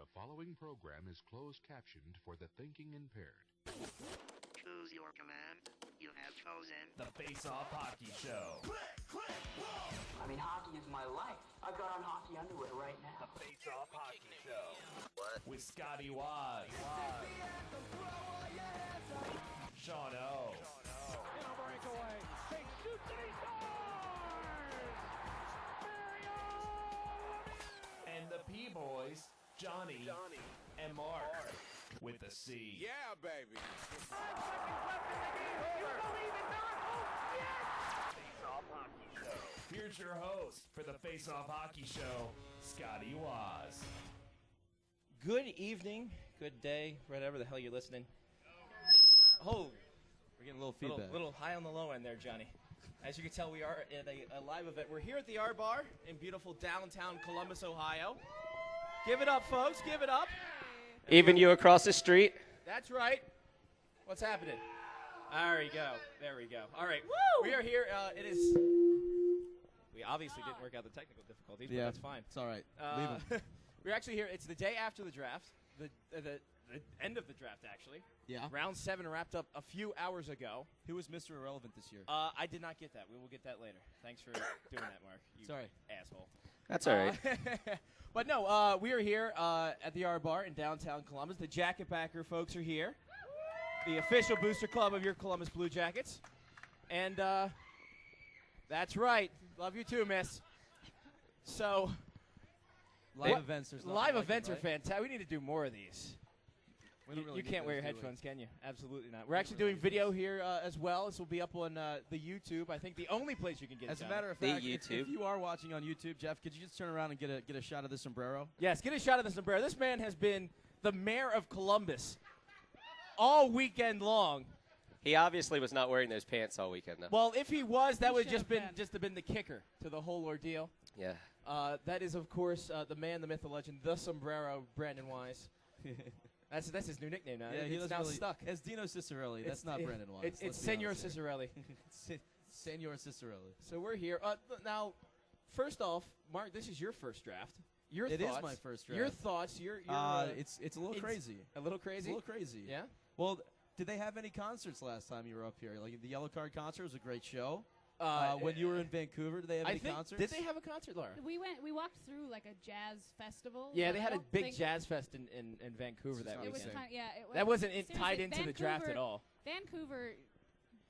The following program is closed captioned for the thinking impaired. Choose your command. You have chosen the Faceof Hockey Show. I mean, hockey is my life. I've got on hockey underwear right now. The Faceof Hockey Show. What? With Scotty Waz. Sean O. In a breakaway. He shoots and he scores! Mario Lemieux! And the P-Boys, Johnny and Mark. With a C. Yeah, baby. 5 seconds left in the game. You believe in miracles? Yes! Faceof Hockey Show. Here's your host for the Faceof Hockey Show, Scotty Waz. Good evening, good day, whatever the hell you're listening. We're getting a little feedback. Little high on the low end there, Johnny. As you can tell, we are at a live event. We're here at the R Bar in beautiful downtown Columbus, Ohio. Give it up, folks. Give it up. Even you across the street. That's right. What's happening? There we go. There we go. All right. Woo! We are here. We obviously didn't work out the technical difficulties, but that's fine. It's all right. Leave 'em. We're actually here. It's the day after the draft, the end of the draft, actually. Yeah. Round 7 wrapped up a few hours ago. Who was Mr. Irrelevant this year? I did not get that. We will get that later. Thanks for doing that, Mark. You Sorry. asshole. That's all right. But no, we are here at the R Bar in downtown Columbus. The Jacketbacker folks are here. The official booster club of your Columbus Blue Jackets. And that's right. Love you too, miss. So Live events. There's nothing live like events it, are right? fantastic. We need to do more of these. We don't really You need can't wear those, your do we? headphones, can you? Absolutely not. We're actually doing video here as well. This will be up on the YouTube. I think the only place you can get it As a done. matter of The fact, if YouTube. you are watching on YouTube, Jeff, could you just turn around and get a shot of the sombrero? Yes, get a shot of the sombrero. This man has been the mayor of Columbus all weekend long. He obviously was not wearing those pants all weekend, though. Well, if he was, that He would should just have been the kicker to the whole ordeal. Yeah. That is, of course, the man, the myth, the legend, the sombrero, Brandon Wise. That's his new nickname now. he It's doesn't now really, stuck. It's Dino Cicerelli. That's not Brandon Wise. It's let's be Senor honest here. Cicerelli. Senor Cicerelli. So we're here. Now, first off, Mark, this is your first draft. Your It is thoughts, my first Your draft. thoughts. It's a little crazy. A little crazy. It's a little crazy. Yeah. Well, did they have any concerts last time you were up here? Like the Yellow Card concert was a great show. When you were in Vancouver, did they have any concerts? Did they have a concert, Laura? We walked through like a jazz festival. Yeah, but they I had a don't big think jazz fest in Vancouver that not It was weekend. kind it was That wasn't seriously, tied into the draft at all. Vancouver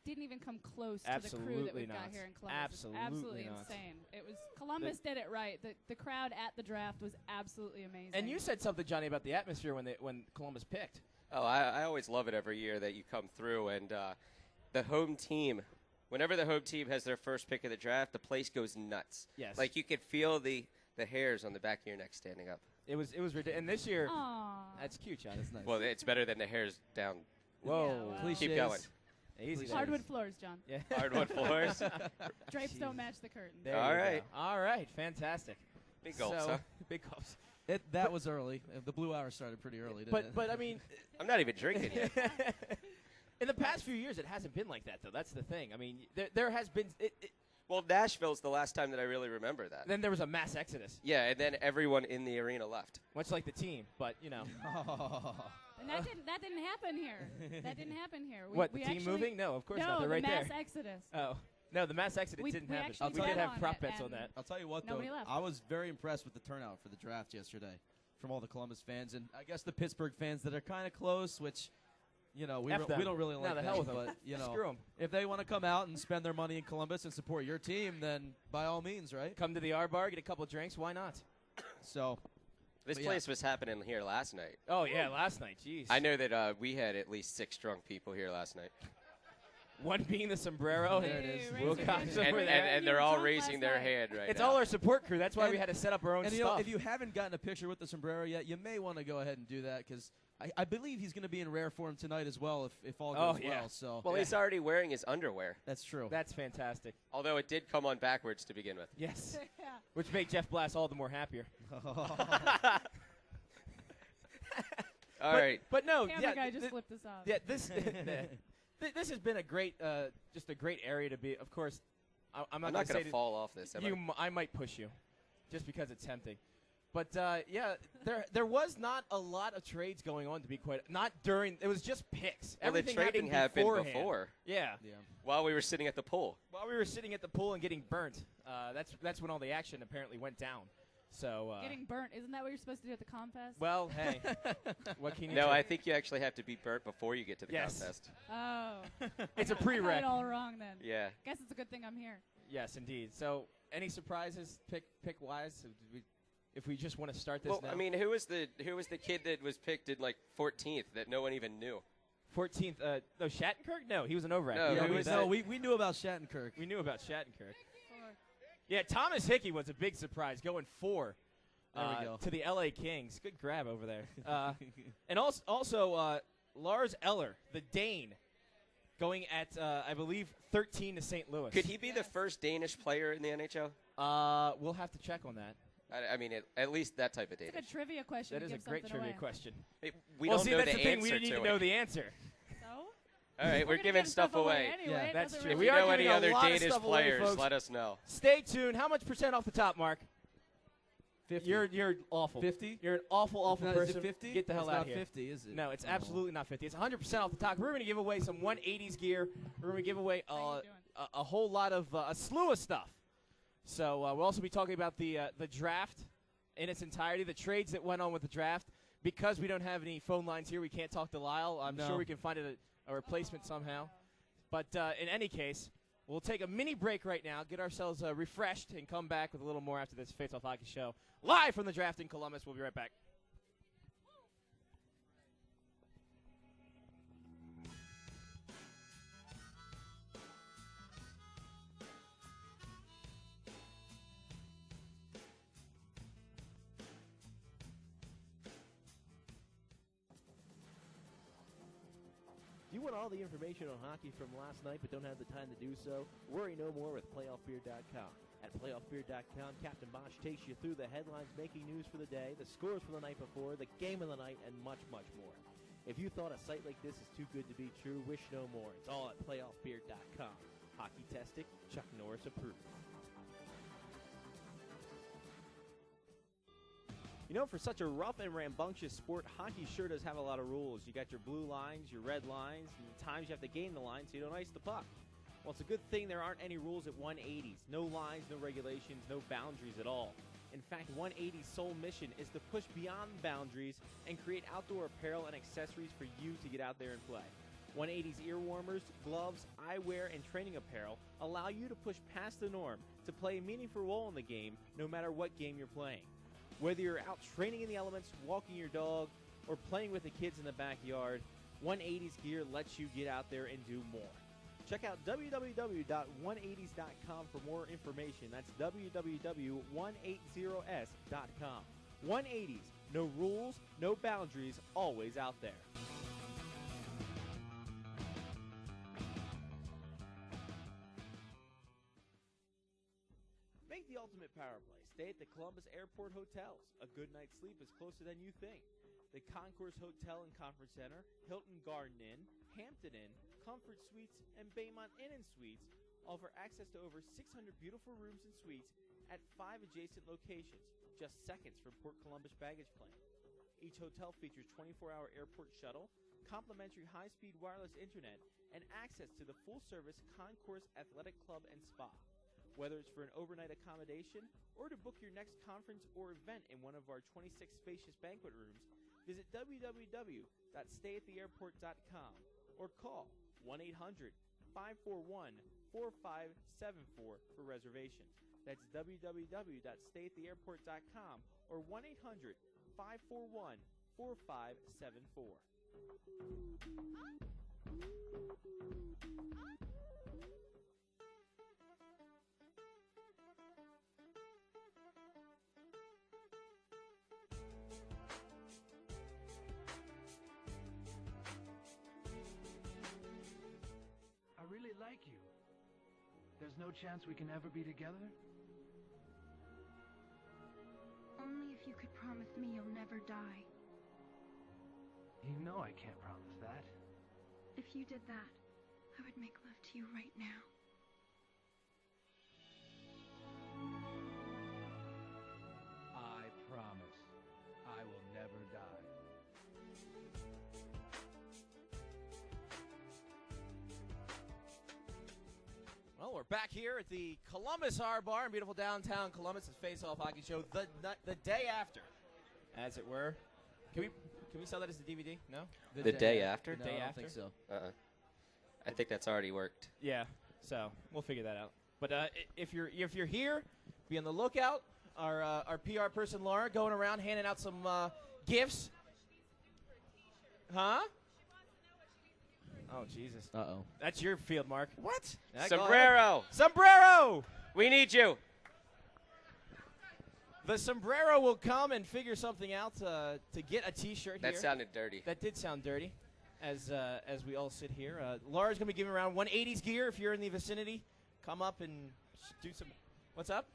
didn't even come close to the crew that Absolutely we've got not. here in Columbus. It's Absolutely not. insane. It was Columbus did it right. The crowd at the draft was absolutely amazing. And you said something, Johnny, about the atmosphere when Columbus picked. Oh, I always love it every year that you come through. And the home team, whenever the home team has their first pick of the draft, the place goes nuts. Yes. Like you could feel the hairs on the back of your neck standing up. It was ridiculous. And this year, Aw. that's cute, John. That's nice. Well, it's better than the hairs down. Whoa. Yeah, well. Cliches. Keep going. Easy. there. Hardwood floors, John. Yeah. Hardwood floors. Drapes don't match the curtains. There All you go. right. All right. Fantastic. Big gulps, So- huh? Big gulps. That was early. The Blue Hour started pretty early, didn't it? But I mean, I'm not even drinking yet. in the past few years, it hasn't been like that, though. That's the thing. I mean, there has been. Well, Nashville's the last time that I really remember that. Then there was a mass exodus, Yeah, and then everyone in the arena left. much like the team. But you know, And that didn't happen here. That didn't happen here. what the we team actually, moving? No, of course no, not. They're the right mass there. exodus. Oh no, the mass exodus We- didn't we happen. actually We did bet have on prop it, bets on and that. I'll tell you what, though. Nobody left. I was very impressed with the turnout for the draft yesterday from all the Columbus fans. And I guess the Pittsburgh fans that are kind of close, which, we F them. don't really No, like the that. hell with them. But, Screw 'em. if they want to come out and spend their money in Columbus and support your team, then by all means, right? Come to the R Bar, get a couple drinks. Why not? So, This But yeah. place was happening here last night. Oh yeah, last night. Jeez. I know that we had at least 6 drunk people here last night. One being the sombrero. There it is. Will Cox over And, there. and they're all raising their hand right It's now. all our support crew. That's why we And- had to set up our own and stuff. if you haven't gotten a picture with the sombrero yet, you may want to go ahead and do that because I believe he's going to be in rare form tonight as well if all goes yeah. well. So Well, he's already wearing his underwear, that's true. That's fantastic. although it did come on backwards to begin with. Yes. Yeah. Which made Jeff Blass all the more happier. All right. But no, Camera yeah, guy just flipped us off. yeah, this this has been a great, just a great area to be. Of course, I'm I'm not not going to fall off this. am I? I might push you, just because it's tempting. But yeah, there was not a lot of trades going on, to be quite. Not during. It was just picks. Well, Everything the trading happened beforehand. before. Yeah. While we were sitting at the pool. While we were sitting at the pool and getting burnt. That's when all the action apparently went down. So getting burnt, isn't that what you're supposed to do at the contest? Well, hey, what can you do? No, I think you actually have to be burnt before you get to the Yes. contest. Oh. It's a I got prereq. it all wrong then. Yeah. Guess it's a good thing I'm here. Yes, indeed. So, any surprises pick wise? If we just want to start this Well, now. I mean, who was the kid that was picked in like 14th that no one even knew? 14th. No, Shattenkirk? No, he was an override. No, Yeah, who was No, we knew about Shattenkirk. we knew about Shattenkirk. Yeah, Thomas Hickey was a big surprise, going 4 There we go. to the L.A. Kings. Good grab over there. And also Lars Eller, the Dane, going at, I believe, 13 to St. Louis. Could he be the first Danish player in the NHL? We'll have to check on that. I mean, at least that type of It's Danish. a trivia question. That to is a give great something trivia away. question. We well, don't see, know that's the the thing. answer We didn't need to to know it. the answer. So? All right, we're gonna giving give stuff away. Anyway. Yeah, It that's doesn't true. If really you We are know any giving a other lot of Danish stuff away, players, folks. let us know. Stay tuned. How much percent off the top, Mark? 50. You're awful. 50? You're an awful Is it person. 50? Get the hell it's out not of here. 50, is it? No, it's Oh. absolutely not 50. It's 100% off the top. We're going to give away some 180s gear. We're going to give away How you doing? a whole lot of a slew of stuff. So we'll also be talking about the draft in its entirety, the trades that went on with the draft. Because we don't have any phone lines here, we can't talk to Lyle. I'm No. sure we can find a replacement somehow. But in any case, we'll take a mini break right now, get ourselves refreshed, and come back with a little more after this Faceof Hockey Show. Live from the draft in Columbus. We'll be right back. Do you want all the information on hockey from last night but don't have the time to do so? Worry no more with PlayoffBeer.com. At PlayoffBeer.com, Captain Bosch takes you through the headlines making news for the day, the scores from the night before, the game of the night, and much, much more. If you thought a site like this is too good to be true, wish no more. It's all at PlayoffBeer.com. Hockey testing, Chuck Norris approved. You know, for such a rough and rambunctious sport, hockey sure does have a lot of rules. You got your blue lines, your red lines, and times you have to gain the line so you don't ice the puck. Well, it's a good thing there aren't any rules at 180s. No lines, no regulations, no boundaries at all. In fact, 180's sole mission is to push beyond boundaries and create outdoor apparel and accessories for you to get out there and play. 180's ear warmers, gloves, eyewear, and training apparel allow you to push past the norm to play a meaningful role in the game, no matter what game you're playing. Whether you're out training in the elements, walking your dog, or playing with the kids in the backyard, 180's gear lets you get out there and do more. Check out www.180s.com for more information. That's www.180s.com. 180s, no rules, no boundaries, always out there. Make the ultimate power play. Stay at the Columbus Airport Hotels. A good night's sleep is closer than you think. The Concourse Hotel and Conference Center, Hilton Garden Inn, Hampton Inn, Comfort Suites, and Baymont Inn and Suites offer access to over 600 beautiful rooms and suites at 5 adjacent locations, just seconds from Port Columbus baggage claim. Each hotel features 24-hour airport shuttle, complimentary high-speed wireless internet, and access to the full-service Concourse Athletic Club and Spa. Whether it's for an overnight accommodation or to book your next conference or event in one of our 26 spacious banquet rooms, visit www.stayattheairport.com or call 1-800-541-4574 for reservations. That's www.stayattheairport.com or 1-800-541-4574. I really like you. There's no chance we can ever be together? Only if you could promise me you'll never die. You know I can't promise that. If you did that, I would make love to you right now. I promise. We're back here at the Columbus Harbor Bar in beautiful downtown Columbus. It's Face-Off Hockey Show, the day after, as it were. Can we sell that as a DVD? No? The day after? No, I don't think so. I think that's already worked. Yeah, so we'll figure that out. But if you're here, be on the lookout. Our PR person, Laura, going around handing out some gifts. Huh? Oh, Jesus. Uh-oh. That's your field, Mark. What? Sombrero. Sombrero. We need you. The sombrero will come and figure something out to get a T-shirt here. That sounded dirty. That did sound dirty, as we all sit here. Laura's going to be giving around 180s gear if you're in the vicinity. Come up and do some. What's up?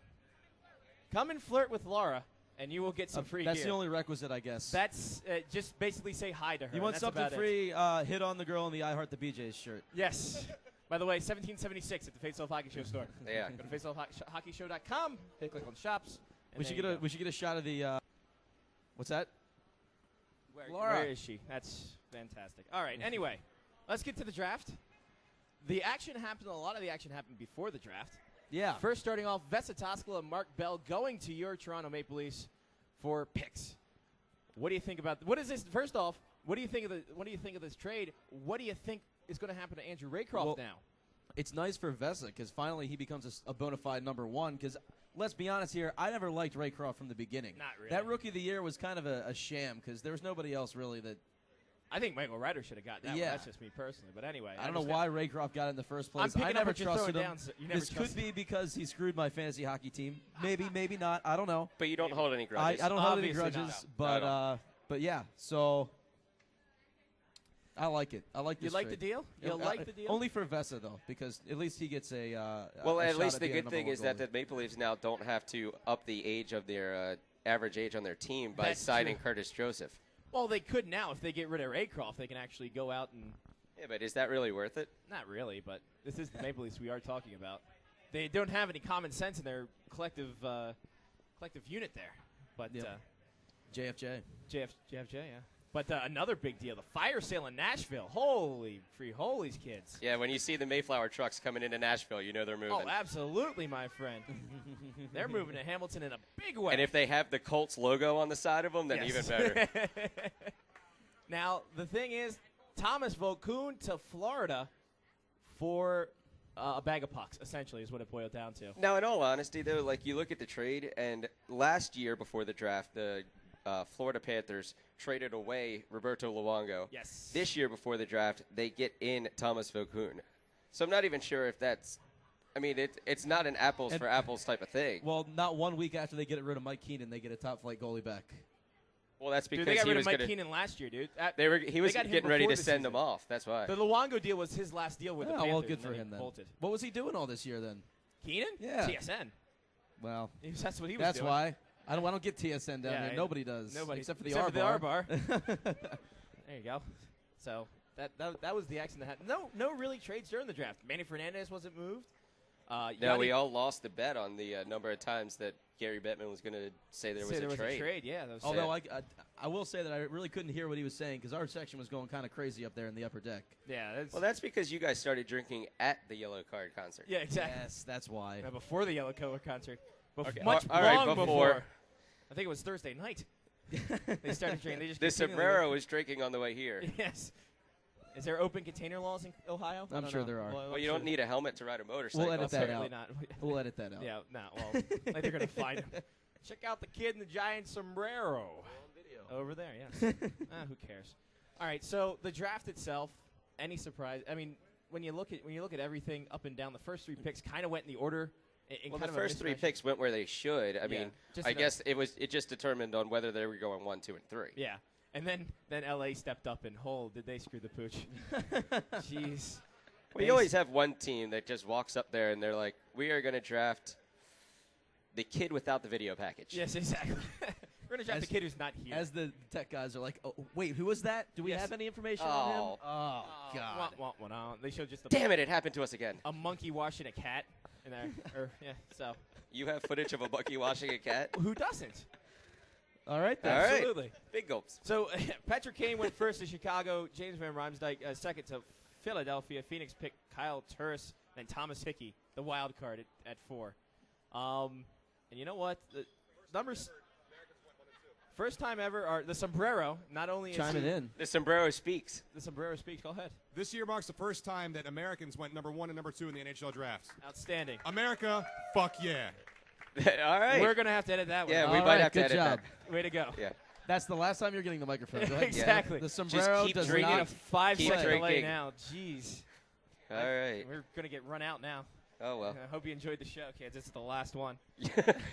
Come and flirt with Laura, and you will get some free That's gear. the only requisite, I guess. That's just basically say hi to her. You want That's something about free, hit on the girl in the I Heart the BJ's shirt. Yes. By the way, 1776 at the Faceof Hockey Show store. Yeah. Go to faceoffhockeyshow.com. Click on shops. We should get a shot of the. What's that? Where is she? That's fantastic. All right. Anyway, let's get to the draft. The action happened. A lot of the action happened before the draft. Yeah. First, starting off, Vesa Toskala and Mark Bell going to your Toronto Maple Leafs for picks. What do you think about what is this? First off, what do you think of this trade? What do you think is going to happen to Andrew Raycroft now? It's nice for Vesa because finally he becomes a bona fide number one. Because let's be honest here, I never liked Raycroft from the beginning. Not really. That Rookie of the Year was kind of a sham because there was nobody else really that. I think Michael Ryder should have gotten that. Yeah. One. That's just me personally. But anyway, I don't know why Raycroft got it in the first place. I'm I picking never up what you're trusted throwing him. down, so you never This could trusted be because he screwed my fantasy hockey team. Maybe, maybe not. I don't know. But you don't hold any grudges. I don't hold any Obviously grudges. not. But yeah. So I like it. I like this You like trade. the deal? You like the deal? Only for Vesa though, because at least he gets a. Well, a at shot least the being a good thing number is one that goalie. the Maple Leafs now don't have to up the age of their average age on their team by That's signing true. Curtis Joseph. Well, they could now if they get rid of Raycroft. They can actually go out and. Yeah, but is that really worth it? Not really, but this is the Maple Leafs we are talking about. They don't have any common sense in their collective unit there. But JFJ. JFJ, yeah. But another big deal, the fire sale in Nashville. Holy holies, kids. Yeah, when you see the Mayflower trucks coming into Nashville, you know they're moving. Oh, absolutely, my friend. They're moving to Hamilton in a big way. And if they have the Colts logo on the side of them, then even better. Now, the thing is, Thomas Vokoun to Florida for a bag of pucks, essentially, is what it boiled down to. Now, in all honesty, though, like you look at the trade, and last year before the draft, the Florida Panthers traded away Roberto Luongo. Yes. This year before the draft, they get in Thomas Vokoun. So I'm not even sure if that's – I mean, it's not an apples-for-apples type of thing. Well, not 1 week after they get rid of Mike Keenan, they get a top-flight goalie back. Well, that's because they got he rid was of Mike gonna, Keenan last year, dude. He was getting ready to send him off. That's why. The Luongo deal was his last deal with the Oh, Panthers. well, good and for then him he then. bolted. What was he doing all this year then? Keenan? Yeah. TSN. Well, That's what he was that's doing. why. I don't get TSN down Yeah, there. Nobody does. Nobody. Except for the Except R for bar. the R bar. There you go. So that was the action that happened. No really trades during the draft. Manny Fernandez wasn't moved. No, we all lost the bet on the number of times that Gary Bettman was going to say there was a trade. Yeah. Although I will say that I really couldn't hear what he was saying because our section was going kind of crazy up there in the upper deck. Yeah. Well, that's because you guys started drinking at the Yellow Card concert. Yeah, exactly. Yes, that's why. Before the Yellow Color concert. Okay. Much All right, long before. I think it was Thursday night. They started drinking. They just The sombrero was drinking on the way here. Yes. Is there open container laws in Ohio? I'm sure there are. Well, you don't need a helmet to ride a motorcycle. We'll edit that out. Not. We'll edit that out. Yeah, well, like they're going to find him. Check out the kid in the giant sombrero. Over there, yes. Who cares? All right, so the draft itself, any surprise? I mean, when you look at everything up and down, the first 3 picks kind of went in the order. Well, the first 3 picks went where they should. I mean, I guess it just determined on whether they were going 1, 2, and 3. Yeah. And then LA stepped up and did they screw the pooch? Jeez. Well, you always have one team that just walks up there and they're like, we are going to draft the kid without the video package. Yes, exactly. We're going to draft the kid who's not here. As the tech guys are like, oh, wait, who was that? Do we have any information on him? Oh, God. They showed just Damn it happened to us again. A monkey washing a cat in there. So. You have footage of a monkey washing a cat? Who doesn't? All right, then. Absolutely. Right. Big gulps. So, Patrick Kane went first to Chicago. James Van Riemsdyk second to Philadelphia. Phoenix picked Kyle Turris and Thomas Hickey, the wild card at 4. And you know what? The numbers. First time ever, are the sombrero. Not only chiming in. The sombrero speaks. The sombrero speaks. Go ahead. This year marks the first time that Americans went number 1 and number 2 in the NHL drafts. Outstanding. America, fuck yeah. All right. We're gonna have to edit that one. Yeah, we might have to edit job. that. Way to go. Yeah. That's the last time you're getting the microphone. Go ahead. Exactly. The sombrero keep does drinking. not. A 5-second delay drinking. now. Jeez. All right. We're gonna get run out now. Oh, well. I hope you enjoyed the show, kids. This is the last one.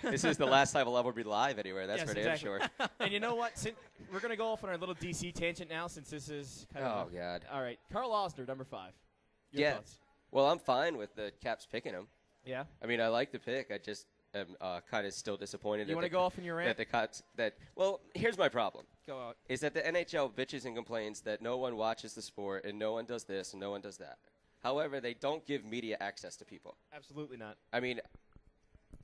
This is the last time we'll ever be live anywhere. That's Yes, for damn exactly. sure. And you know what? We're going to go off on our little DC tangent now since this is kind of... Oh, God. All right. Carl Osner, number 5. Your Yeah. thoughts? Well, I'm fine with the Caps picking him. Yeah? I mean, I like the pick. I just am kind of still disappointed. You want to go off in your rant? That the Caps... Well, here's my problem. Go out. Is that the NHL bitches and complains that no one watches the sport and no one does this and no one does that. However, they don't give media access to people. Absolutely not. I mean,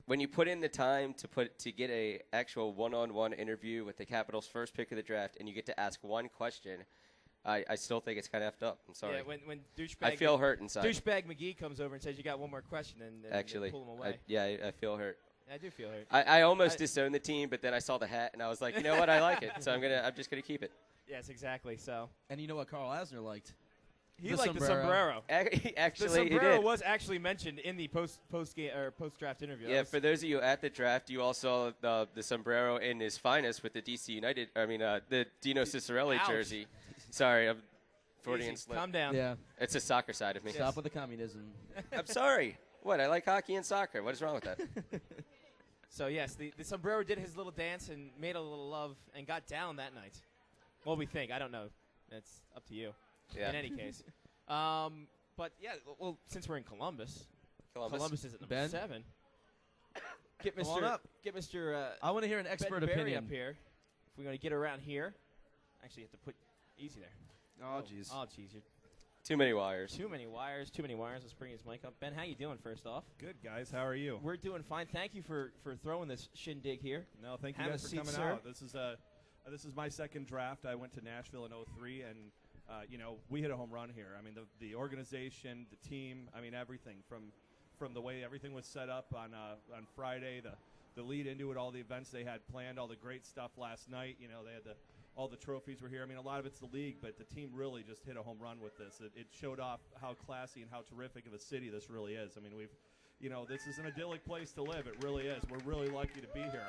when you put in the time to get a actual one-on-one interview with the Capitals' first pick of the draft, and you get to ask one question, I still think it's kind of effed up. I'm sorry. Yeah, when douchebag... I feel hurt inside. Douchebag McGee comes over and says, you got one more question, and Actually, pull him away. I feel hurt. I do feel hurt. I almost disowned the team, but then I saw the hat, and I was like, you know what? I like it, so I'm just gonna keep it. Yes, exactly. So. And you know what Carl Asner liked? He liked the sombrero. Actually, the sombrero he did. was actually mentioned in the post draft interview. Yeah, for those of you at the draft, you all saw the sombrero in his finest with the DC United. I mean, the Dino Ciccarelli Ouch. jersey. Sorry, I'm Freudian Easy. slip. Calm down. Yeah. It's a soccer side of me. Stop with the communism. I'm sorry. What? I like hockey and soccer. What is wrong with that? So yes, the sombrero did his little dance and made a little love and got down that night. Well, we think. I don't know. That's up to you. Yeah. In any case. But yeah, well, since we're in Columbus is at number Ben? 7. Get Come on Mr. up. Get Mr. I want to hear an expert Ben Berry opinion. up here. If we're going to get around here, actually, you have to put easy there. Oh, jeez. Oh, jeez. You're Too many wires. Too many wires. Let's bring his mic up. Ben, how you doing? First off, good guys. How are you? We're doing fine. Thank you for throwing this shindig here. No, thank you Have guys a for seat, coming sir. out. This is my second draft. I went to Nashville in '03, and we hit a home run here. I mean, the organization, the team. I mean, everything from the way everything was set up on Friday, the lead into it, all the events they had planned, all the great stuff last night. You know, they had all the trophies were here. I mean, a lot of it's the league, but the team really just hit a home run with this. It showed off how classy and how terrific of a city this really is. I mean, this is an idyllic place to live. It really is. We're really lucky to be here.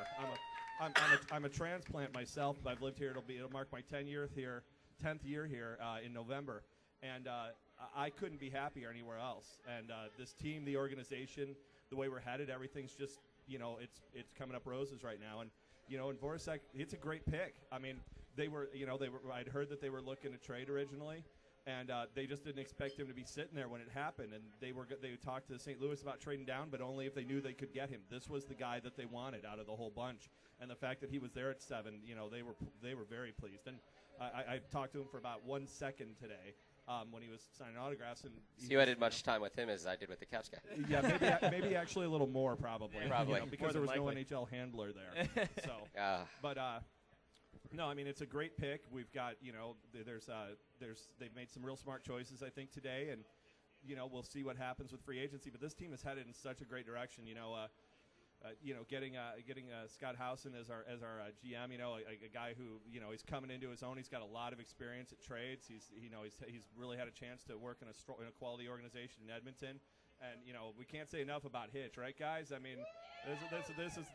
I'm a transplant myself. I've lived here. It'll mark my 10th year here in November, and I couldn't be happier anywhere else. And this team, the organization, the way we're headed, everything's just it's coming up roses right now. And in Voracek, it's a great pick. I mean, I'd heard that they were looking to trade originally, and they just didn't expect him to be sitting there when it happened. And they talked to St. Louis about trading down, but only if they knew they could get him. This was the guy that they wanted out of the whole bunch. And the fact that he was there at 7, they were very pleased. And I talked to him for about 1 second today when he was signing autographs. And So you had much time with him as I did with the Caps guy. Yeah, maybe actually a little more probably. Probably. Because there was no NHL handler there. So, but no, I mean it's a great pick. We've got they've made some real smart choices I think today, and we'll see what happens with free agency. But this team is headed in such a great direction. Getting Scott Housen as our GM, a guy who he's coming into his own. He's got a lot of experience at trades. He's really had a chance to work in a quality organization in Edmonton, and we can't say enough about Hitch, right, guys? I mean,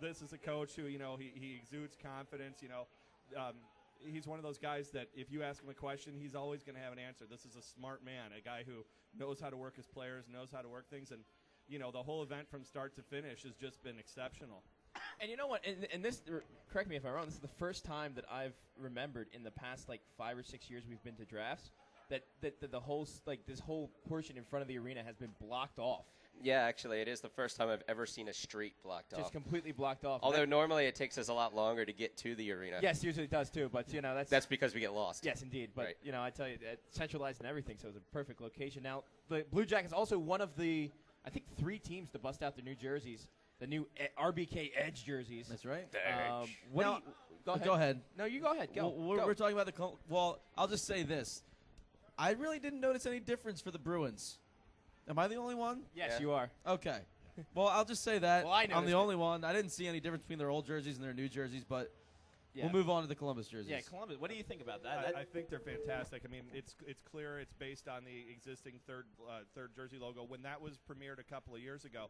this is a coach who he exudes confidence. He's one of those guys that if you ask him a question, he's always going to have an answer. This is a smart man, a guy who knows how to work his players, knows how to work things, and the whole event from start to finish has just been exceptional. And you know what? And this, correct me if I'm wrong, this is the first time that I've remembered in the past 5 or 6 years we've been to drafts that the whole this whole portion in front of the arena has been blocked off. Yeah, actually, it is the first time I've ever seen a street blocked off. Just completely blocked off. Although normally it takes us a lot longer to get to the arena. Yes, usually it does too, but that's because we get lost. Yes, indeed. But right. I tell you, centralized and everything, so it's a perfect location. Now, the Blue Jackets also one of the, I think, 3 teams to bust out their new jerseys, the new RBK Edge jerseys. That's right. Go ahead. No, you go ahead. Go. We're talking about Well, I'll just say this. I really didn't notice any difference for the Bruins. Am I the only one? Yes, you are. Okay. Well, I'll just say that Well, I I'm noticed the it. only one. I didn't see any difference between their old jerseys and their new jerseys, but we'll move on to the Columbus jerseys. Yeah, Columbus. What do you think about that? I think they're fantastic. I mean, it's clear it's based on the existing third jersey logo. When that was premiered a couple of years ago,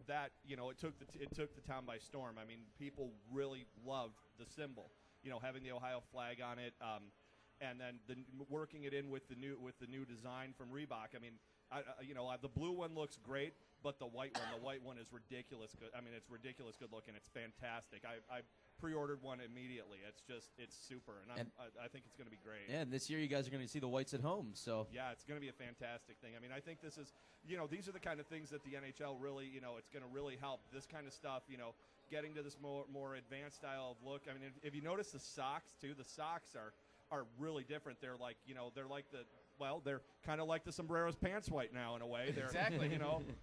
that it took the town by storm. I mean, people really loved the symbol. Having the Ohio flag on it, and then working it in with the new design from Reebok. I mean, the blue one looks great, but the white one is ridiculous good. I mean, it's ridiculous good looking. It's fantastic. I pre-ordered one immediately. It's super, and I think it's going to be great. Yeah, and this year you guys are going to see the whites at home. So yeah, it's going to be a fantastic thing. I mean, I think this is, these are the kind of things that the NHL really, it's going to really help. This kind of stuff, getting to this more advanced style of look. I mean, if you notice the socks too, the socks are really different. They're like, they're kind of like the Sombrero's pants white now in a way. They're exactly,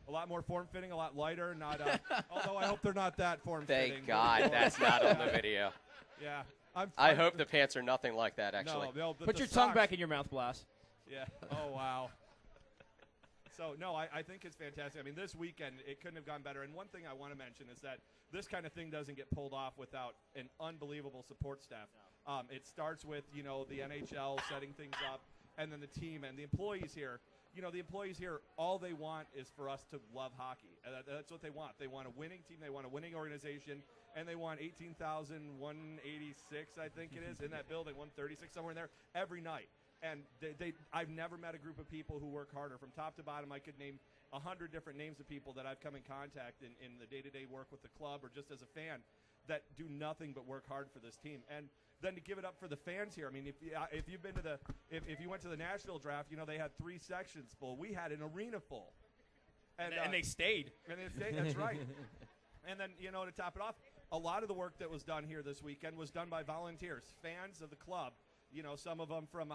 a lot more form-fitting, a lot lighter. Not, although I hope they're not that form-fitting. Thank God that's not on the video. Yeah, I hope the pants are nothing like that. Actually, no, put your tongue back in your mouth, Blas. Yeah. Oh wow. So no, I think it's fantastic. I mean, this weekend it couldn't have gone better. And one thing I want to mention is that this kind of thing doesn't get pulled off without an unbelievable support staff. It starts with the NHL setting things up, and then the team and the employees here. The employees here, all they want is for us to love hockey. That's what they want. They want a winning team. They want a winning organization, and they want 18,186, I think it is, in that building, 136 somewhere in there every night. And I've never met a group of people who work harder. From top to bottom, I could name 100 different names of people that I've come in contact in the day-to-day work with the club or just as a fan that do nothing but work hard for this team. And then to give it up for the fans here. I mean, if you've been to if you went to the Nashville draft, they had 3 sections full. We had an arena full. And they stayed. And they stayed. That's right. And then, to top it off, a lot of the work that was done here this weekend was done by volunteers, fans of the club. Some of them from,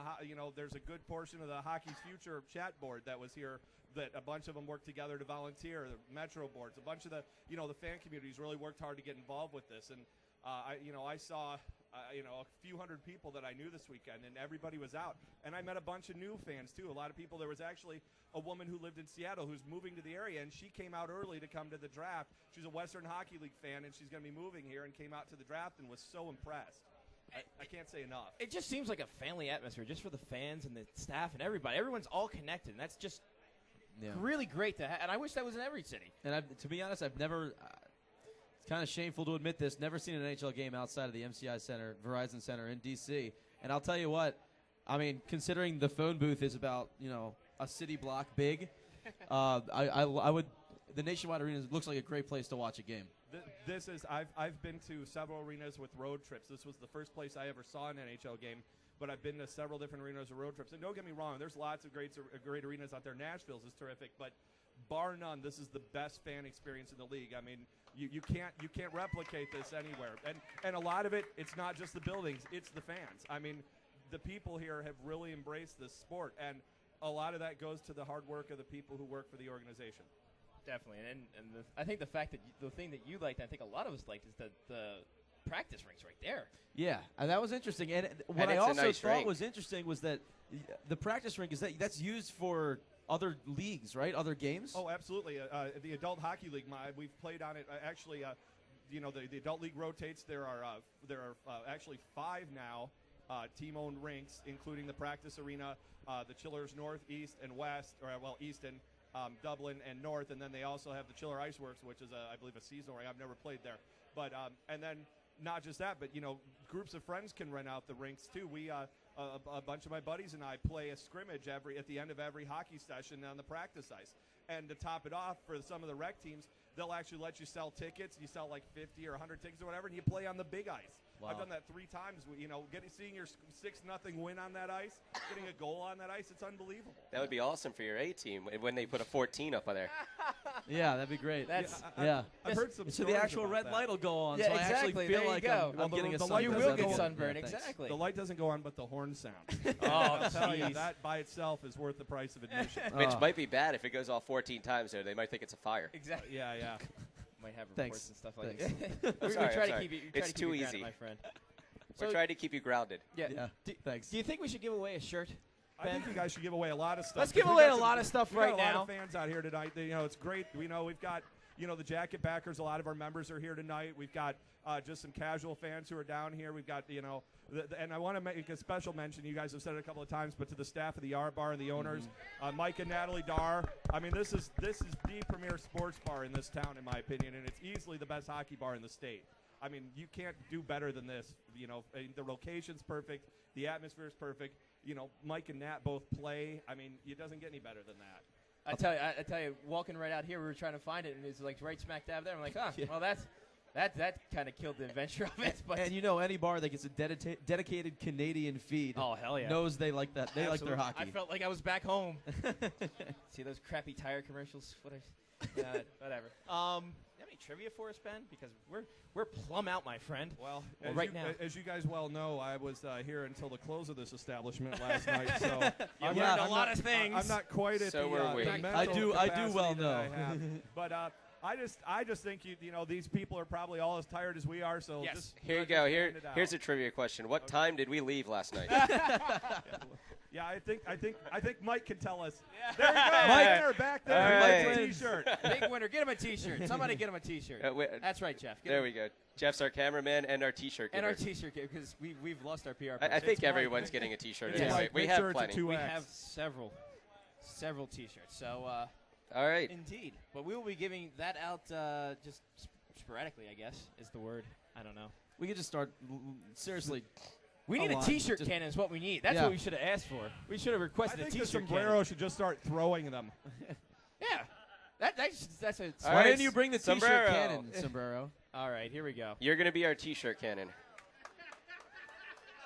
there's a good portion of the Hockey's Future chat board that was here that a bunch of them worked together to volunteer, the Metro boards, a bunch of the, the fan communities really worked hard to get involved with this. And, I saw, a few hundred people that I knew this weekend, and everybody was out. And I met a bunch of new fans, too. A lot of people. There was actually a woman who lived in Seattle who's moving to the area, and she came out early to come to the draft. She's a Western Hockey League fan, and she's going to be moving here, and came out to the draft and was so impressed. I can't say enough. It just seems like a family atmosphere just for the fans and the staff and everybody. Everyone's all connected, and that's just really great to have. And I wish that was in every city. And to be honest, I've never it's kind of shameful to admit this, never seen an NHL game outside of the MCI Center, Verizon Center in D.C. And I'll tell you what, I mean, considering the phone booth is about, a city block big, I would – the Nationwide Arena looks like a great place to watch a game. This is I've been to several arenas with road trips. This was the first place I ever saw an NHL game, but I've been to several different arenas with road trips. And don't get me wrong, there's lots of great arenas out there. Nashville's is terrific, but bar none, this is the best fan experience in the league. I mean, you can't replicate this anywhere. And a lot of it's not just the buildings, it's the fans. I mean, the people here have really embraced this sport, and a lot of that goes to the hard work of the people who work for the organization. Definitely, and I think the fact that the thing that you liked, I think a lot of us liked, is that the practice ring's right there. Yeah, and that was interesting. And what I also thought was interesting was that the practice rink that's used for other leagues, right? Other games. Oh, absolutely. The Adult Hockey League, we've played on it. Actually, the Adult League rotates. There are actually 5 now team-owned rinks, including the practice arena, the Chillers North, East, and West, East and Dublin and North, and then they also have the Chiller Iceworks, which is, I believe, a seasonal ring. I've never played there. But and then not just that, but, groups of friends can rent out the rinks, too. We, a bunch of my buddies and I play a scrimmage at the end of every hockey session on the practice ice. And to top it off, for some of the rec teams, they'll actually let you sell tickets. You sell like 50 or 100 tickets or whatever, and you play on the big ice. Wow. I've done that 3 times. Seeing your 6-0 win on that ice, getting a goal on that ice, it's unbelievable. That would be awesome for your A team when they put a 14 up on there. Yeah, that'd be great. I've heard some. So the actual red light will go on. Yeah, so exactly. I actually feel like I'm getting a sunburn. You will get sunburn, exactly. The light doesn't go on, but the horn sound. Oh, I'll tell you, that by itself is worth the price of admission. Which might be bad if it goes off 14 times. There, they might think it's a fire. Exactly. Yeah. Might have reports and stuff like that. We try to keep you. It's too easy, my friend. We're trying to keep you grounded. Yeah. Thanks. Do you think we should give away a shirt? I think you guys should give away a lot of stuff. Let's give away a lot of stuff right now. We got a lot now. of fans out here tonight. It's great. We've got the Jacket backers. A lot of our members are here tonight. We've got just some casual fans who are down here. We've got and I want to make a special mention. You guys have said it a couple of times, but to the staff of the Yard Bar and the owners, Mike and Natalie Dar. I mean, this is the premier sports bar in this town, in my opinion, and it's easily the best hockey bar in the state. I mean, you can't do better than this. The location's perfect. The atmosphere is perfect. Mike and Nat both play. I mean, it doesn't get any better than that. I tell you, walking right out here, we were trying to find it, and it's like right smack dab there. I'm like, well, that kind of killed the adventure of it. But and any bar that gets a dedicated Canadian feed, oh hell yeah, knows they like that. They like their hockey. I felt like I was back home. See those crappy tire commercials? Whatever. You have any trivia for us, Ben? Because we're plumb out, my friend. Well, as you guys well know, I was here until the close of this establishment last night, so I learned a lot of things. I'm not quite at the mental I do well that know. I have. But I just think these people are probably all as tired as we are. So yes. Here you go. Here's a trivia question. What time did we leave last night? Yeah, I think Mike can tell us. Yeah. There you go. Mike. Winner back there. Right. Mike's T-shirt. Big winner. Get him a T-shirt. Somebody get him a T-shirt. That's right, Jeff. There we go. Jeff's our cameraman and our T-shirt and giver. our T-shirt because we've lost our PR. I think everyone's getting a T-shirt It's anyway. Mike. We Make have sure it's a plenty. 2X. We have several T-shirts. So all right. Indeed. But we will be giving that out just sporadically, I guess, is the word. I don't know. We could just start seriously. We need a T-shirt cannon is what we need. That's what we should have asked for. We should have requested a T-shirt the sombrero should just start throwing them. Yeah. That's a... Why didn't you bring the T-shirt sombrero. cannon, sombrero? All right, here we go. You're going to be our T-shirt cannon.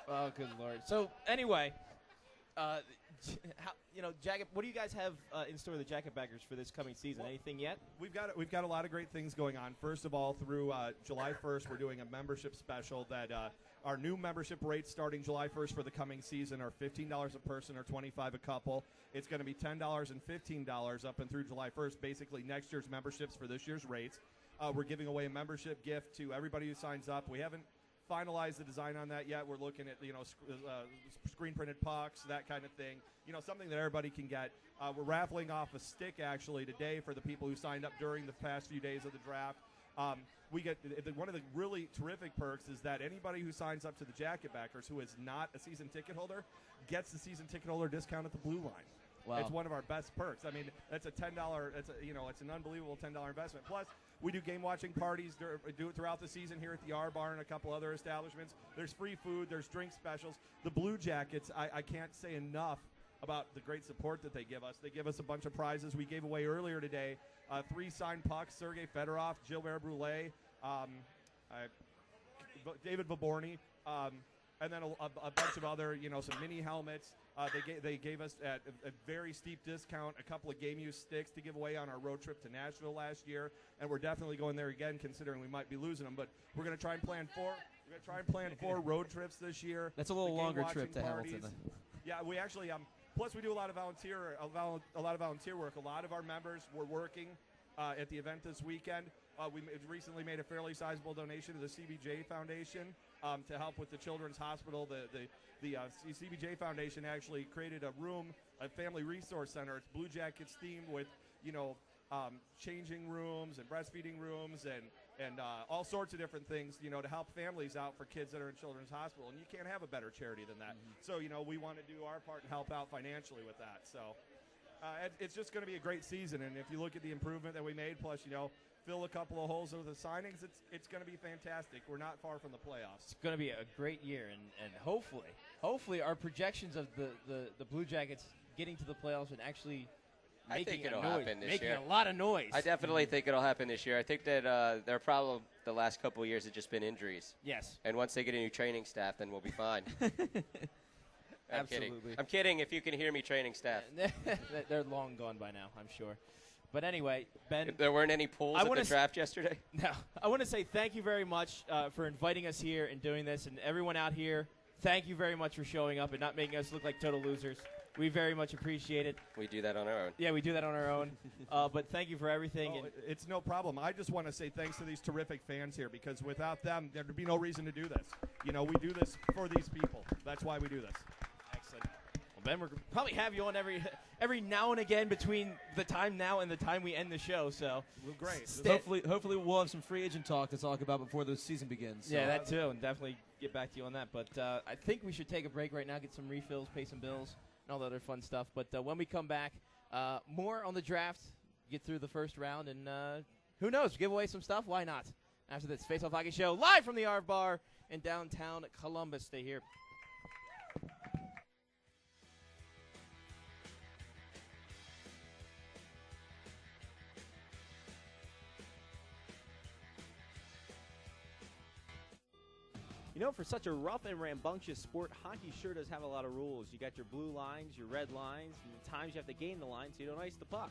Oh, good Lord. So, anyway, Jacket, what do you guys have in store, the Jacket backers, for this coming season? Anything yet? We've got a lot of great things going on. First of all, through July 1st, we're doing a membership special that our new membership rates starting July 1st for the coming season are $15 a person or $25 a couple. It's going to be $10 and $15 up and through July 1st, basically next year's memberships for this year's rates. We're giving away a membership gift to everybody who signs up. We haven't finalized the design on that yet. We're looking at screen printed pucks, that kind of thing. Something that everybody can get. We're raffling off a stick actually today for the people who signed up during the past few days of the draft. We get one of the really terrific perks is that anybody who signs up to the Jacket backers who is not a season ticket holder gets the season ticket holder discount at the Blue Line. Wow. It's one of our best perks. I mean, that's a $10. It's an unbelievable $10 investment. Plus, we do game watching parties. Do it throughout the season here at the R Bar and a couple other establishments. There's free food. There's drink specials. The Blue Jackets. I can't say enough about the great support that they give us. They give us a bunch of prizes. We gave away earlier today 3 signed pucks: Sergei Fedorov, Gilbert Brulé, David Vaborny. And then a bunch of other, some mini helmets. They gave us at a very steep discount a couple of game use sticks to give away on our road trip to Nashville last year, and we're definitely going there again, considering we might be losing them. But we're going to try and plan 4 road trips this year. That's a little longer trip to Hamilton. Yeah, we actually plus we do a lot of volunteer work. A lot of our members were working at the event this weekend. We recently made a fairly sizable donation to the CBJ Foundation to help with the Children's Hospital. The CBJ Foundation actually created a family resource center. It's Blue Jackets themed with, changing rooms and breastfeeding rooms and all sorts of different things, to help families out for kids that are in Children's Hospital. And you can't have a better charity than that. So, we want to do our part and help out financially with that. So it's just going to be a great season. And if you look at the improvement that we made, plus, fill a couple of holes with the signings, it's going to be fantastic. We're not far from the playoffs. It's going to be a great year, and hopefully our projections of the Blue Jackets getting to the playoffs and actually making a lot of noise. I definitely think it'll happen this year. I think that their problem the last couple of years has just been injuries. Yes. And once they get a new training staff, then we'll be fine. Absolutely. I'm kidding if you can hear me, training staff. They're long gone by now, I'm sure. But anyway, Ben. There weren't any pools at the draft yesterday? No. I want to say thank you very much for inviting us here and doing this. And everyone out here, thank you very much for showing up and not making us look like total losers. We very much appreciate it. We do that on our own. Yeah, we do that on our own. But thank you for everything. Oh, it's no problem. I just want to say thanks to these terrific fans here, because without them, there'd be no reason to do this. We do this for these people. That's why we do this. Excellent. Well, Ben. We're probably have you on every now and again between the time now and the time we end the show. So great. Hopefully we'll have some free agent talk to talk about before the season begins. Yeah, that too, and definitely get back to you on that. But I think we should take a break right now, get some refills, pay some bills, and all the other fun stuff. But when we come back, more on the draft, get through the first round, and who knows, give away some stuff. Why not? After this Faceof Hockey Show, live from the Arv Bar in downtown Columbus. Stay here. You know, for such a rough and rambunctious sport, hockey sure does have a lot of rules. You got your blue lines, your red lines, and the times you have to gain the line so you don't ice the puck.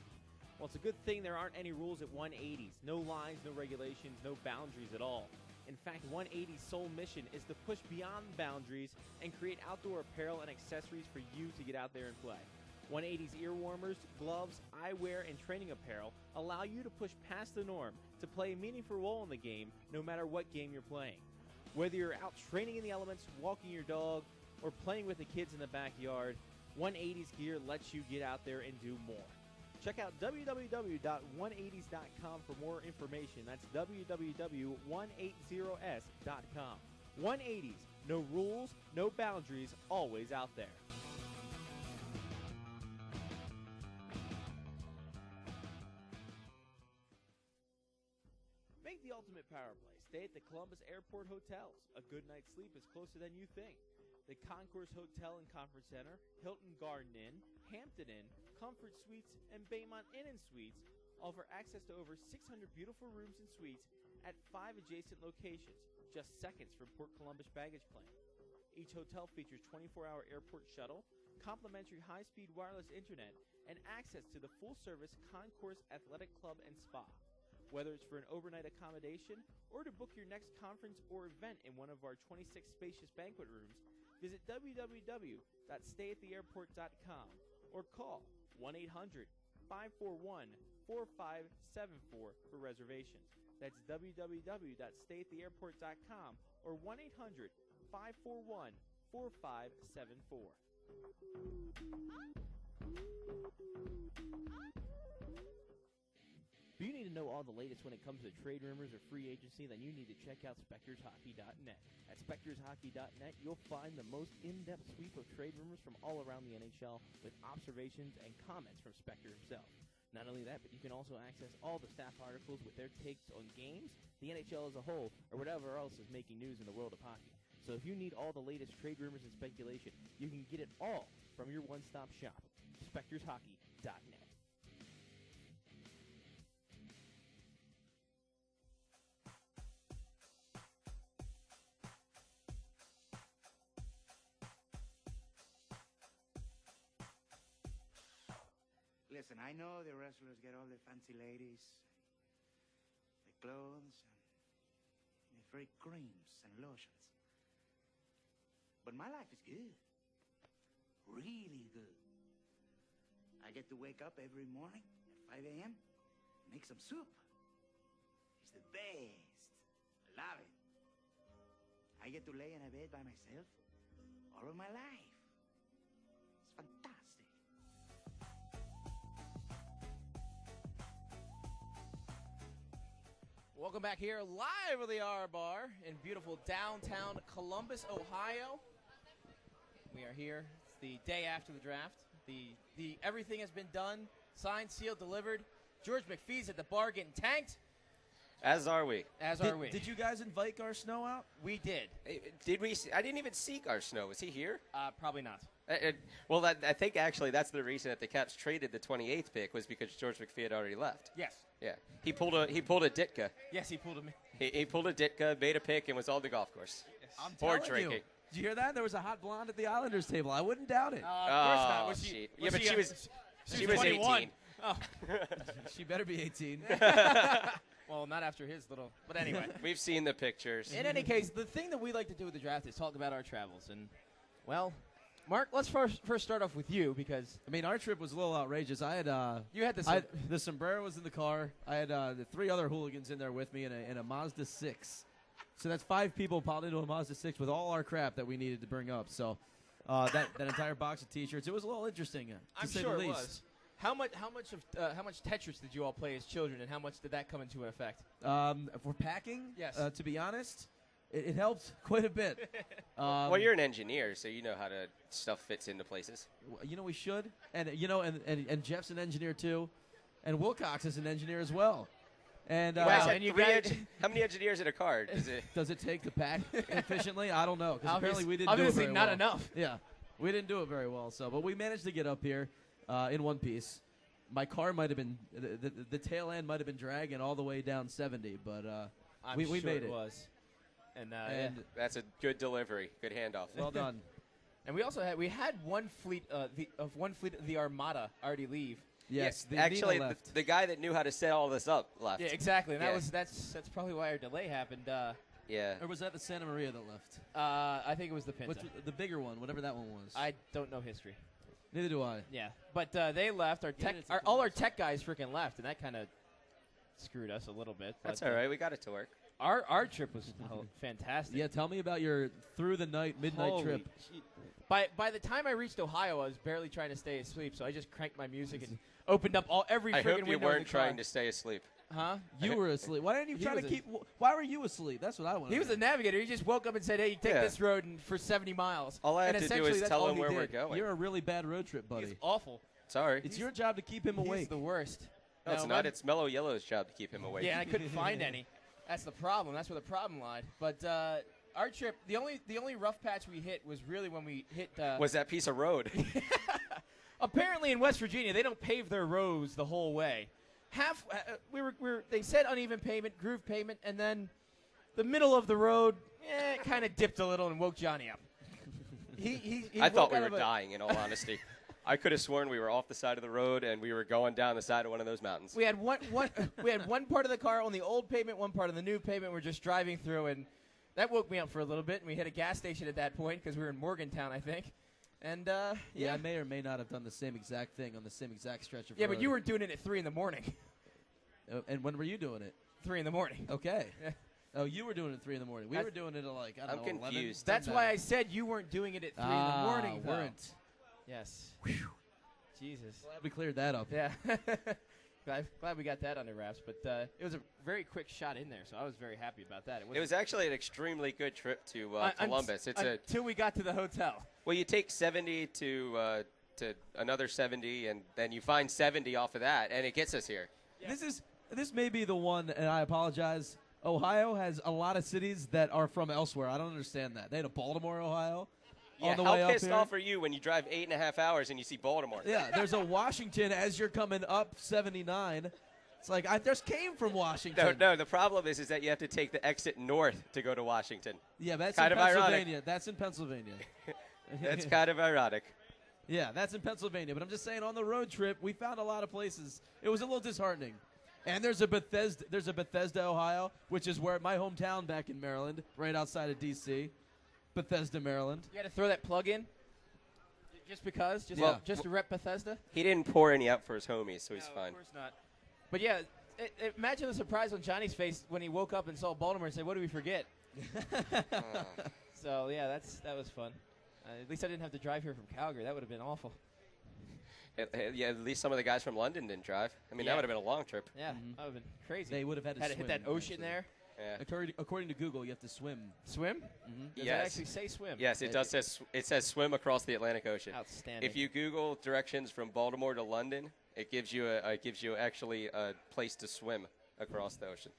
Well, it's a good thing there aren't any rules at 180s. No lines, no regulations, no boundaries at all. In fact, 180's sole mission is to push beyond boundaries and create outdoor apparel and accessories for you to get out there and play. 180's ear warmers, gloves, eyewear, and training apparel allow you to push past the norm to play a meaningful role in the game, no matter what game you're playing. Whether you're out training in the elements, walking your dog, or playing with the kids in the backyard, 180's gear lets you get out there and do more. Check out www.180s.com for more information. That's www.180s.com. 180s, no rules, no boundaries, always out there. Make the ultimate power play. Stay at the Columbus Airport Hotels. A good night's sleep is closer than you think. The Concourse Hotel and Conference Center, Hilton Garden Inn, Hampton Inn, Comfort Suites, and Baymont Inn and Suites offer access to over 600 beautiful rooms and suites at 5 adjacent locations, just seconds from Port Columbus baggage claim. Each hotel features 24-hour airport shuttle, complimentary high-speed wireless internet, and access to the full-service Concourse Athletic Club and Spa. Whether it's for an overnight accommodation or to book your next conference or event in one of our 26 spacious banquet rooms, visit www.stayattheairport.com or call 1-800-541-4574 for reservations. That's www.stayattheairport.com or 1-800-541-4574. If you need to know all the latest when it comes to trade rumors or free agency, then you need to check out SpectorsHockey.net. At SpectorsHockey.net, you'll find the most in-depth sweep of trade rumors from all around the NHL with observations and comments from Spector himself. Not only that, but you can also access all the staff articles with their takes on games, the NHL as a whole, or whatever else is making news in the world of hockey. So if you need all the latest trade rumors and speculation, you can get it all from your one-stop shop, SpectorsHockey.net. Listen, I know the wrestlers get all the fancy ladies, the clothes, and the free creams and lotions. But my life is good. Really good. I get to wake up every morning at 5 a.m., make some soup. It's the best. I love it. I get to lay in a bed by myself all of my life. It's fantastic. Welcome back here live at the R Bar in beautiful downtown Columbus, Ohio. We are here. It's the day after the draft. The everything has been done, signed, sealed, delivered. George McPhee's at the bar getting tanked. As are we. Did you guys invite Gar Snow out? We did. Did we? I didn't even see Gar Snow. Was he here? Probably not. Well, I think actually that's the reason that the Caps traded the 28th pick was because George McPhee had already left. Yes. Yeah. He pulled a Ditka. Yes, he pulled him. He pulled a Ditka, made a pick, and was on the golf course. Yes. I'm Or telling drinking. you. Did you hear that? There was a hot blonde at the Islanders table. I wouldn't doubt it. Of course not. Was shit. she, Yeah, but she was 21. 18. Oh. She better be 18. Well, not after his little. But anyway. We've seen the pictures. In any case, the thing that we like to do with the draft is talk about our travels. And, well, Mark, let's first start off with you because. I mean, our trip was a little outrageous. You had the sombrero was in the car. I had the 3 other hooligans in there with me in a Mazda 6. So that's 5 people piled into a Mazda 6 with all our crap that we needed to bring up. So that entire box of T-shirts. It was a little interesting, to I'm say sure the it least. was. How much Tetris did you all play as children, and how much did that come into effect? For packing, Yes. to be honest, it helped quite a bit. Well, you're an engineer, so you know how to stuff fits into places. You know, we should, and and Jeff's an engineer too, and Wilcox is an engineer as well. And, how many engineers in a car? Does it take to pack efficiently? I don't know, because apparently we didn't do it obviously very not well. enough. Yeah, we didn't do it very well. So, but we managed to get up here in one piece. My car might have been the tail end might have been dragging all the way down 70, but we sure made it. Was. And that's a good delivery, good handoff. Well done. And we also had one fleet of the Armada already leave. Yes, yeah, actually, the guy that knew how to set all this up left. Yeah, exactly. And that's probably why our delay happened. Yeah. Or was that the Santa Maria that left? I think it was the Pinta. The bigger one, whatever that one was. I don't know history. Neither do I. Yeah, but they left. All our tech guys freaking left, and that kind of screwed us a little bit. That's all right. We got it to work. Our trip was fantastic. Yeah, tell me about your through the night midnight trip. By the time I reached Ohio, I was barely trying to stay asleep, so I just cranked my music and opened up every friggin' window. I hope you window weren't in the car. trying to stay asleep. Huh? You were asleep. Why didn't you try to keep? Why were you asleep? That's what I want. He was the navigator. He just woke up and said, "Hey, take this road for 70 miles." All I and have to do is tell him where we're going. You're a really bad road trip, buddy. He's awful. Sorry. It's your job to keep him awake. He's the worst. No, it's not. It's Mellow Yellow's job to keep him awake. Yeah, I couldn't find any. That's the problem. That's where the problem lied. But our trip, the only rough patch we hit was really when we hit. Was that piece of road? Apparently, in West Virginia, they don't pave their roads the whole way. They said uneven pavement, groove pavement, and then the middle of the road kind of dipped a little and woke Johnny up. I thought we were dying, in all honesty. I could have sworn we were off the side of the road and we were going down the side of one of those mountains. We had one part of the car on the old pavement, one part on the new pavement. We're just driving through, and that woke me up for a little bit. And we hit a gas station at that point because we were in Morgantown, I think. And yeah, I may or may not have done the same exact thing on the same exact stretch of road. Yeah, but you were doing it at 3 in the morning. And when were you doing it? 3 in the morning. Okay. Oh, you were doing it at 3 in the morning. We were doing it at like, I don't know, 11. Confused. That's why I said you weren't doing it at 3 in the morning. Weren't. Yes. Jesus. Glad we cleared that up. Yeah. Glad we got that under wraps. But it was a very quick shot in there, so I was very happy about that. It was actually an extremely good trip to Columbus. Until we got to the hotel. Well, you take 70 to another 70, and then you find 70 off of that, and it gets us here. Yeah. This may be the one, and I apologize. Ohio has a lot of cities that are from elsewhere. I don't understand that. They had a Baltimore, Ohio. Yeah, on the how way up pissed here. off are you when you drive 8.5 hours and you see Baltimore? Yeah, there's a Washington as you're coming up 79. It's like there's came from Washington. No, the problem is that you have to take the exit north to go to Washington. Yeah, that's kind in of Pennsylvania. ironic. That's in Pennsylvania. That's kind of ironic. Yeah, that's in Pennsylvania. But I'm just saying, on the road trip, we found a lot of places. It was a little disheartening. And there's a Bethesda, Ohio, which is where my hometown back in Maryland, right outside of D.C., Bethesda, Maryland. You had to throw that plug in? Just because? Just to rep Bethesda? He didn't pour any out for his homies, so he's fine. Of course not. But yeah, imagine the surprise on Johnny's face when he woke up and saw Baltimore and said, "What did we forget?" So yeah, that was fun. At least I didn't have to drive here from Calgary. That would have been awful. Yeah, at least some of the guys from London didn't drive. I mean, that would have been a long trip. Yeah, that would have been crazy. They would have had to swim, hit that ocean there. Yeah. According to Google, you have to swim. Swim? Mm-hmm. Does that actually say swim? Yes, it does. It says swim across the Atlantic Ocean. Outstanding. If you Google directions from Baltimore to London, it gives you actually a place to swim across the ocean.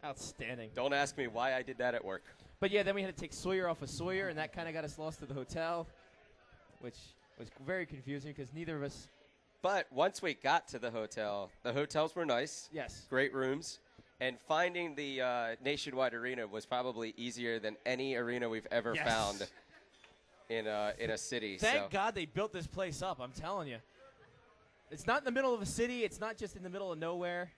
Outstanding. Don't ask me why I did that at work. But yeah, then we had to take Sawyer off of Sawyer, and that kind of got us lost to the hotel, which was very confusing because neither of us. But once we got to the hotels were nice. Yes. Great rooms. And finding the Nationwide Arena was probably easier than any arena we've ever found in a city. Thank God they built this place up, I'm telling you. It's not in the middle of a city. It's not just in the middle of nowhere.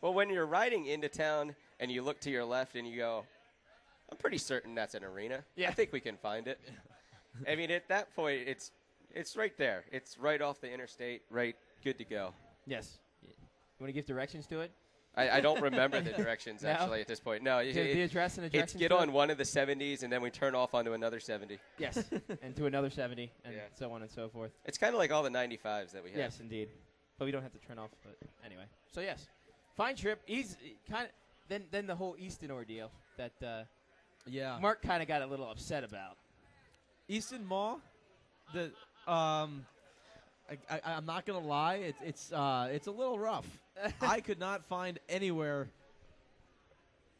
Well, when you're riding into town and you look to your left and you go, I'm pretty certain that's an arena. Yeah. I think we can find it. I mean, at that point, it's right there. It's right off the interstate, right, good to go. Yes. You want to give directions to it? I don't remember the directions No? actually at this point. No, The address and the it's directions get to on it? one of the 70s and then we turn off onto another 70. Yes, and to another 70, and Yeah. so on and so forth. It's kind of like all the 95s that we have. Yes, indeed. But we don't have to turn off. But anyway, so yes, fine trip. He's kind of then the whole Easton ordeal that Mark kind of got a little upset about. Easton Mall, I'm not gonna lie, it's a little rough. I could not find anywhere.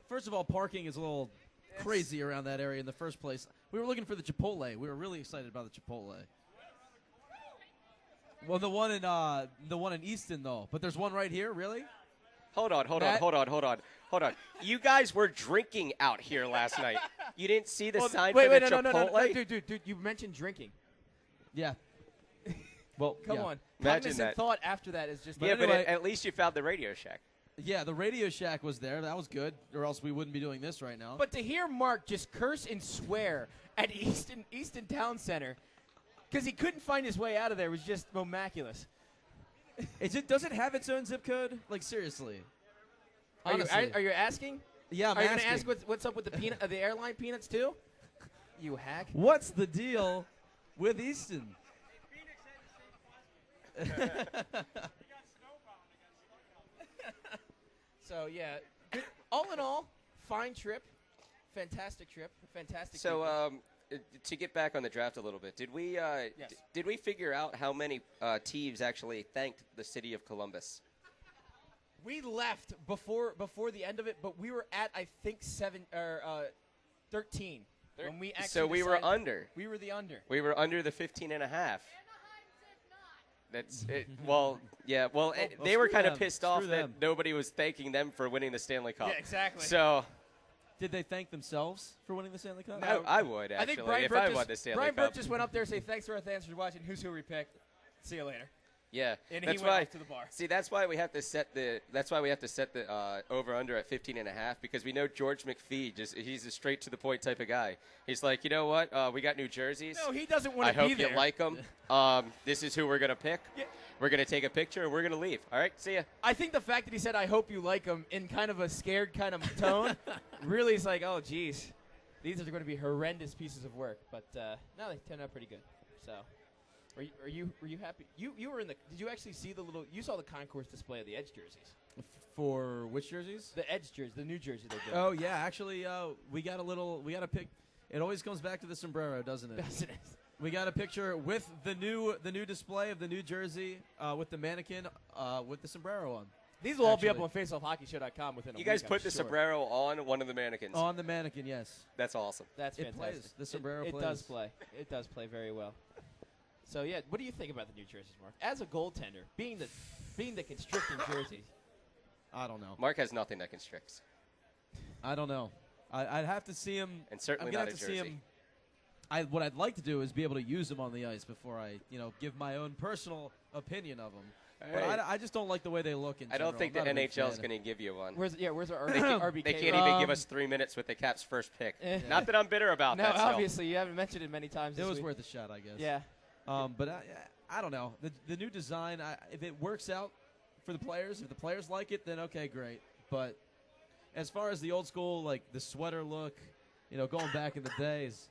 First of all, parking is a little crazy around that area in the first place. We were looking for the Chipotle. We were really excited about the Chipotle. Well, the one in Easton though, but there's one right here. Really? Hold on. You guys were drinking out here last night. You didn't see the sign for the Chipotle? No, dude, you mentioned drinking. Yeah. Well, Come yeah. on. Imagine Cognizant that. thought after that is just. Yeah, anyway- but at least you found the Radio Shack. Yeah, the Radio Shack was there. That was good, or else we wouldn't be doing this right now. But to hear Mark just curse and swear at Easton Town Center because he couldn't find his way out of there was just immaculate. Does it have its own zip code? Like seriously? Are Honestly. you asking? Yeah, I'm Are you asking. going to ask what's up with the airline peanuts too? You hack. What's the deal with Easton? So yeah, good. All in all, fine trip, fantastic trip, fantastic. So, people. to get back on the draft a little bit, did we Yes. did we figure out how many teams actually thanked the city of Columbus? We left before the end of it, but we were at I think 13 when we actually. So we were decided- under. We were the under. We were under the 15 and a half. That's it. Well, yeah. Well, they were screw kind of them. pissed off Screw that them. nobody was thanking them for winning the Stanley Cup. Yeah, exactly. So Did they thank themselves for winning the Stanley Cup? I would actually I think Brian if Burke I just, won the Stanley Brian Cup. Burke just went up there and say thanks for our fans for watching. Who's who we picked? See you later. Yeah, And he that's went why. off to the bar. See, that's why we have to set the. That's why we have to set the over under at 15 and a half because we know George McPhee he's a straight to the point type of guy. He's like, you know what? We got New Jerseys. No, he doesn't want I to hope be there. you like them. This is who we're gonna pick. Yeah. We're gonna take a picture and we're gonna leave. All right, see ya. I think the fact that he said, I hope you like them in kind of a scared kind of tone really is like, oh, geez. These are going to be horrendous pieces of work. But no, they turned out pretty good. So were you happy? You were in the – did you actually see the little – you saw the concourse display of the Edge jerseys. For which jerseys? The Edge jersey, the new jersey they did. Oh, yeah. Actually, we got a pic. It always comes back to the sombrero, doesn't it? Doesn't it? We got a picture with the new display of the new jersey with the mannequin with the sombrero on. These will all be up on faceoffhockeyshow.com within a week. You guys I'm put the sure. sombrero on one of the mannequins. On the mannequin, yes. That's awesome. That's It fantastic. plays. The sombrero it plays. does play. It does play very well. So yeah, what do you think about the new jerseys, Mark? As a goaltender, being the constricting jerseys. I don't know. Mark has nothing that constricts. I don't know. I'd have to see him. And certainly I'm gonna not have a to see jersey. him. What I'd like to do is be able to use him on the ice before I, give my own personal opinion of him. But Hey. I just don't like the way they look in I don't general. think the I'm not a big NHL is fan. going to give you one. Where's our They can't, RBK? they can't even give us 3 minutes with the Caps' first pick. Not that I'm bitter about no, that. still. obviously you haven't mentioned it many times. It this was week. worth a shot, I guess. Yeah. But I don't know. The new design, if it works out for the players, if the players like it, then okay, great. But as far as the old school, like the sweater look, going back in the days,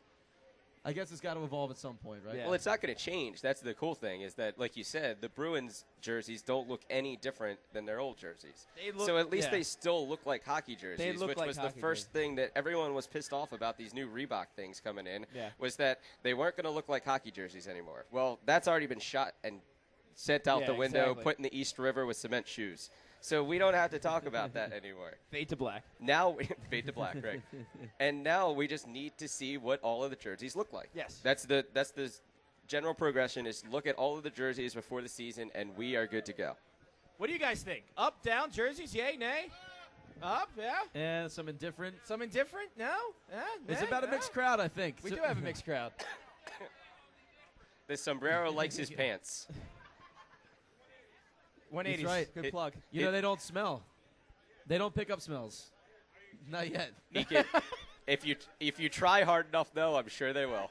I guess it's got to evolve at some point, right? Well, it's not going to change. That's the cool thing is that, like you said, the Bruins jerseys don't look any different than their old jerseys. So at least they still look like hockey jerseys, look which like was the hockey first thing that everyone was pissed off about these new Reebok things coming in, Yeah. was that they weren't going to look like hockey jerseys anymore. Well, that's already been shot and sent out Yeah, the window, exactly. put in the East River with cement shoes. So we don't have to talk about that anymore. Fade to black. Now, fade to black, right? And now we just need to see what all of the jerseys look like. Yes. That's the general progression is look at all of the jerseys before the season, and we are good to go. What do you guys think? Up, down, jerseys, yay, nay? Up, yeah? And some indifferent. Some indifferent? No? It's nay? about a mixed crowd, I think. We do have a mixed crowd. The sombrero likes his pants. 180s. That's right. Good plug. They don't smell. They don't pick up smells. Not yet. He can, if you try hard enough, though, I'm sure they will.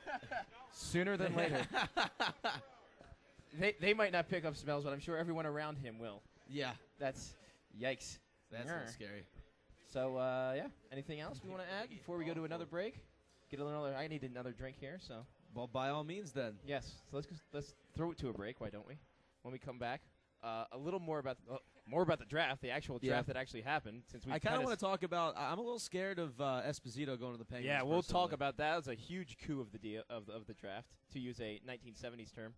Sooner than later. They might not pick up smells, but I'm sure everyone around him will. Yeah. That's yikes. That's a little scary. So, yeah. Anything else we want to add before we go to another break? I need another drink here, so. Well, by all means, then. Yes. So let's throw it to a break. Why don't we? When we come back, a little more about the draft, the actual draft that actually happened. Since we I kind of want to talk about. I'm a little scared of Esposito going to the Penguins. Yeah, we'll personally. talk about that. It was a huge coup of the draft, to use a 1970s term.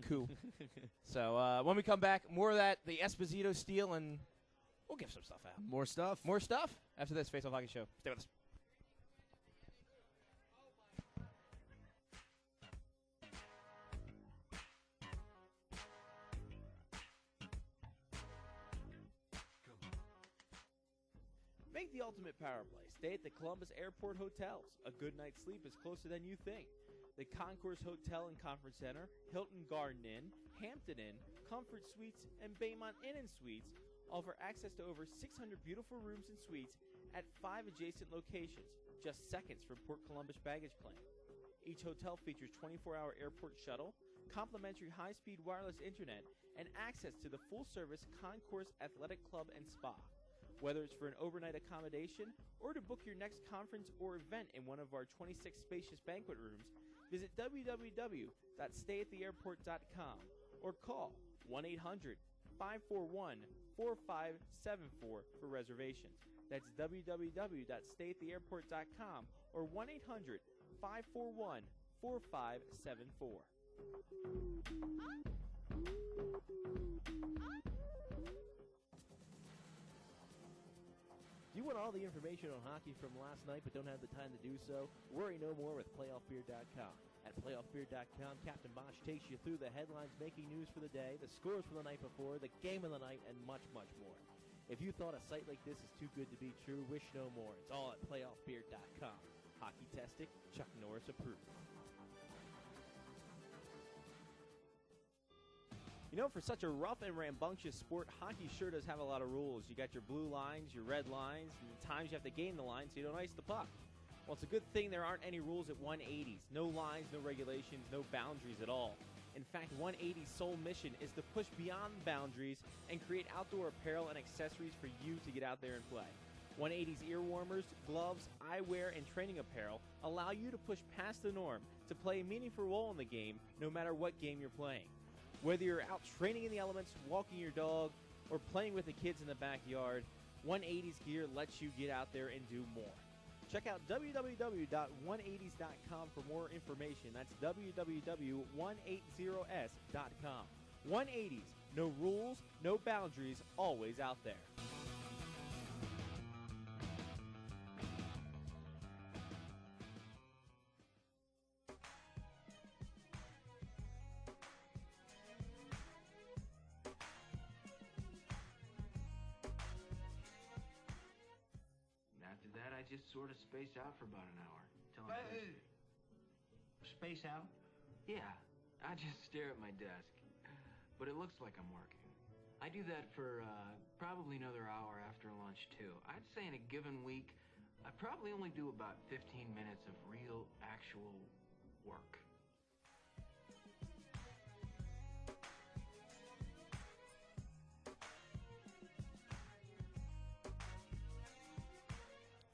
Coup. So when we come back, more of that, the Esposito steal, and we'll give some stuff out. More stuff. More stuff after this Faceof Hockey Show. Stay with us. Make the ultimate power play. Stay at the Columbus Airport Hotels. A good night's sleep is closer than you think. The Concourse Hotel and Conference Center, Hilton Garden Inn, Hampton Inn, Comfort Suites, and Baymont Inn and Suites offer access to over 600 beautiful rooms and suites at 5 adjacent locations, just seconds from Port Columbus baggage claim. Each hotel features 24-hour airport shuttle, complimentary high-speed wireless internet, and access to the full-service Concourse Athletic Club and Spa. Whether it's for an overnight accommodation or to book your next conference or event in one of our 26 spacious banquet rooms, visit www.stayattheairport.com or call 1-800-541-4574 for reservations. That's www.stayattheairport.com or 1-800-541-4574. Do you want all the information on hockey from last night but don't have the time to do so? Worry no more with PlayoffBeer.com. At PlayoffBeer.com, Captain Bosch takes you through the headlines making news for the day, the scores from the night before, the game of the night, and much, much more. If you thought a site like this is too good to be true, wish no more. It's all at PlayoffBeer.com. Hockey testing, Chuck Norris approved. You know, for such a rough and rambunctious sport, hockey sure does have a lot of rules. You got your blue lines, your red lines, and the times you have to gain the line so you don't ice the puck. Well, it's a good thing there aren't any rules at 180s. No lines, no regulations, no boundaries at all. In fact, 180's sole mission is to push beyond boundaries and create outdoor apparel and accessories for you to get out there and play. 180's ear warmers, gloves, eyewear, and training apparel allow you to push past the norm to play a meaningful role in the game, no matter what game you're playing. Whether you're out training in the elements, walking your dog, or playing with the kids in the backyard, 180's gear lets you get out there and do more. Check out www.180s.com for more information. That's www.180s.com. 180s, no rules, no boundaries, always out there. I just sort of space out for about an hour. Space out? Yeah, I just stare at my desk. But it looks like I'm working. I do that for probably another hour after lunch, too. I'd say in a given week, I probably only do about 15 minutes of real, actual work.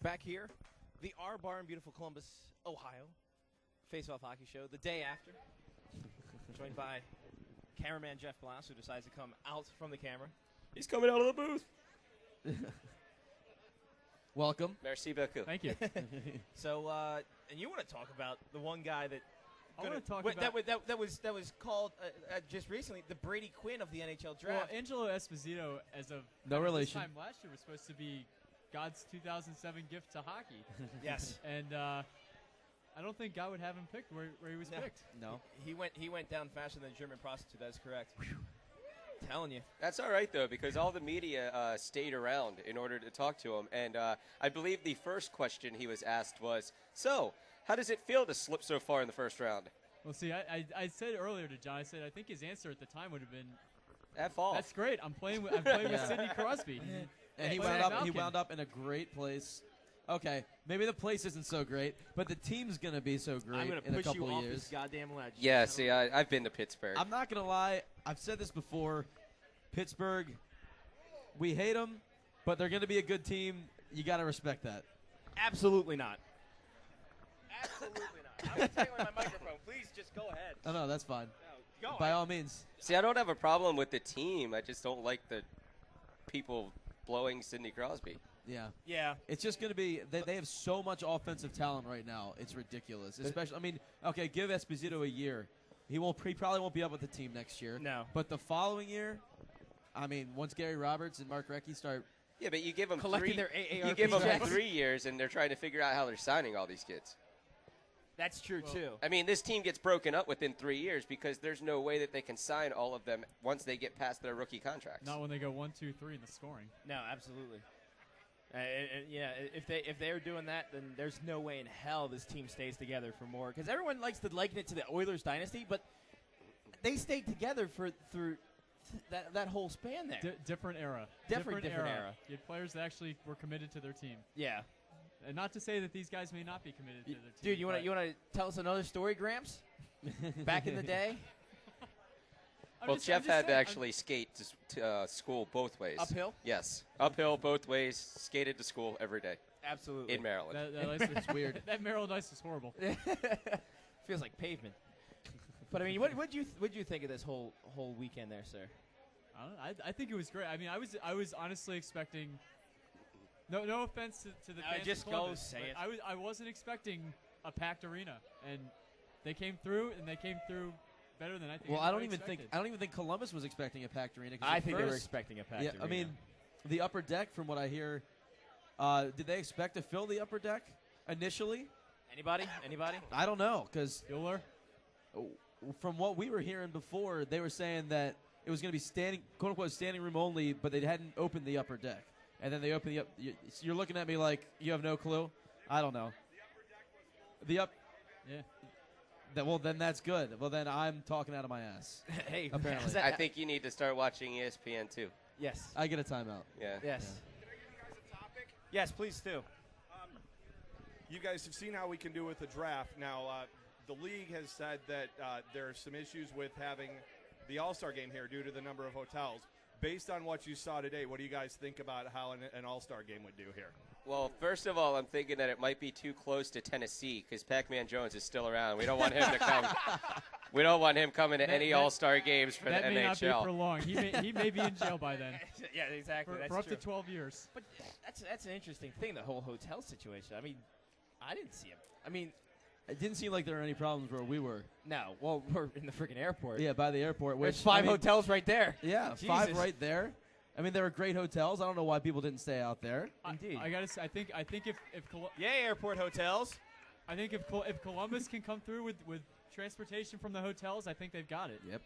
Back here, the R Bar in beautiful Columbus, Ohio. Face-Off Hockey Show, the day after. Joined by cameraman Jeff Blass, who decides to come out from the camera. He's coming out of the booth. Welcome. Merci beaucoup. Thank you. So, and you want to talk about the one guy that I want to talk about that was called just recently the Brady Quinn of the NHL draft. Well, Angelo Esposito, as of no relation. This time last year, was supposed to be God's 2007 gift to hockey. Yes. And I don't think God would have him picked where he was picked. No. He went down faster than a German prostitute. That is correct. Telling you. That's all right, though, because all the media stayed around in order to talk to him. And I believe the first question he was asked was, so, how does it feel to slip so far in the first round? Well, see, I said earlier to John, I said I think his answer at the time would have been, F off. That's great. I'm playing with Sidney Crosby. And he wound up in a great place. Okay, maybe the place isn't so great, but the team's going to be so great in a couple of years. This goddamn ledge. Yeah, see, I've been to Pittsburgh. I'm not going to lie. I've said this before. Pittsburgh, we hate them, but they're going to be a good team. You got to respect that. Absolutely not. Absolutely not. I'm just taking away my microphone. Please just go ahead. No, that's fine. No, go. By all means. See, I don't have a problem with the team. I just don't like the people blowing Sidney Crosby. Yeah. Yeah. It's just going to be they have so much offensive talent right now. It's ridiculous. Especially, I mean, okay, give Esposito a year. He probably won't be up with the team next year. No. But the following year, I mean, once Gary Roberts and Mark Recchi start. Yeah, but you give them collecting their AARP You give them checks. 3 years, and they're trying to figure out how they're signing all these kids. That's true, too. I mean, this team gets broken up within 3 years because there's no way that they can sign all of them once they get past their rookie contracts. Not when they go 1, 2, 3 in the scoring. No, absolutely. Yeah, if they're doing that, then there's no way in hell this team stays together for more. Because everyone likes to liken it to the Oilers dynasty, but they stayed together through that whole span there. Different era. Different era. You had players that actually were committed to their team. Yeah. And not to say that these guys may not be committed to their team. Dude, you want to tell us another story, Gramps? Back in the day? Well, Jeff had to actually skate to school both ways. Uphill? Yes. Uphill both ways, skated to school every day. Absolutely. In Maryland. That's weird. That Maryland ice is horrible. Feels like pavement. But, I mean, what'd you think of this whole weekend there, sir? I think it was great. I mean, I was honestly expecting. No offense to the fans. Just of go Columbus, say but it. I wasn't expecting a packed arena, and they came through, better than I think. Well, I don't expected. even think Columbus was expecting a packed arena. I think they were expecting a packed arena. I mean, the upper deck, from what I hear, did they expect to fill the upper deck initially? Anybody? I don't know, because Bueller. From what we were hearing before, they were saying that it was going to be quote unquote standing room only, but they hadn't opened the upper deck. And then they opened the up. You're looking at me like you have no clue. I don't know. Yeah. Well, then that's good. Well, then I'm talking out of my ass. Hey, apparently. I think you need to start watching ESPN too. Yes. I get a timeout. Yeah. Yes. Yes, please do. You guys have seen how we can do with the draft. Now, the league has said that there are some issues with having the All-Star game here due to the number of hotels. Based on what you saw today, what do you guys think about how an All-Star game would do here? Well, first of all, I'm thinking that it might be too close to Tennessee because Pac-Man Jones is still around. We don't want him to come. We don't want him coming to any All-Star games for the NHL. That may not be for long. He may be in jail by then. Yeah, exactly. For up to 12 years. But that's an interesting thing, the whole hotel situation. I mean, I didn't see him. I mean, it didn't seem like there were any problems where we were. No. Well, we're in the freaking airport. Yeah, by the airport. There's 5 hotels right there. Yeah, Jesus. 5 right there. I mean, there were great hotels. I don't know why people didn't stay out there. Indeed. I gotta say, I think if airport hotels. I think if Columbus can come through with transportation from the hotels, I think they've got it. Yep.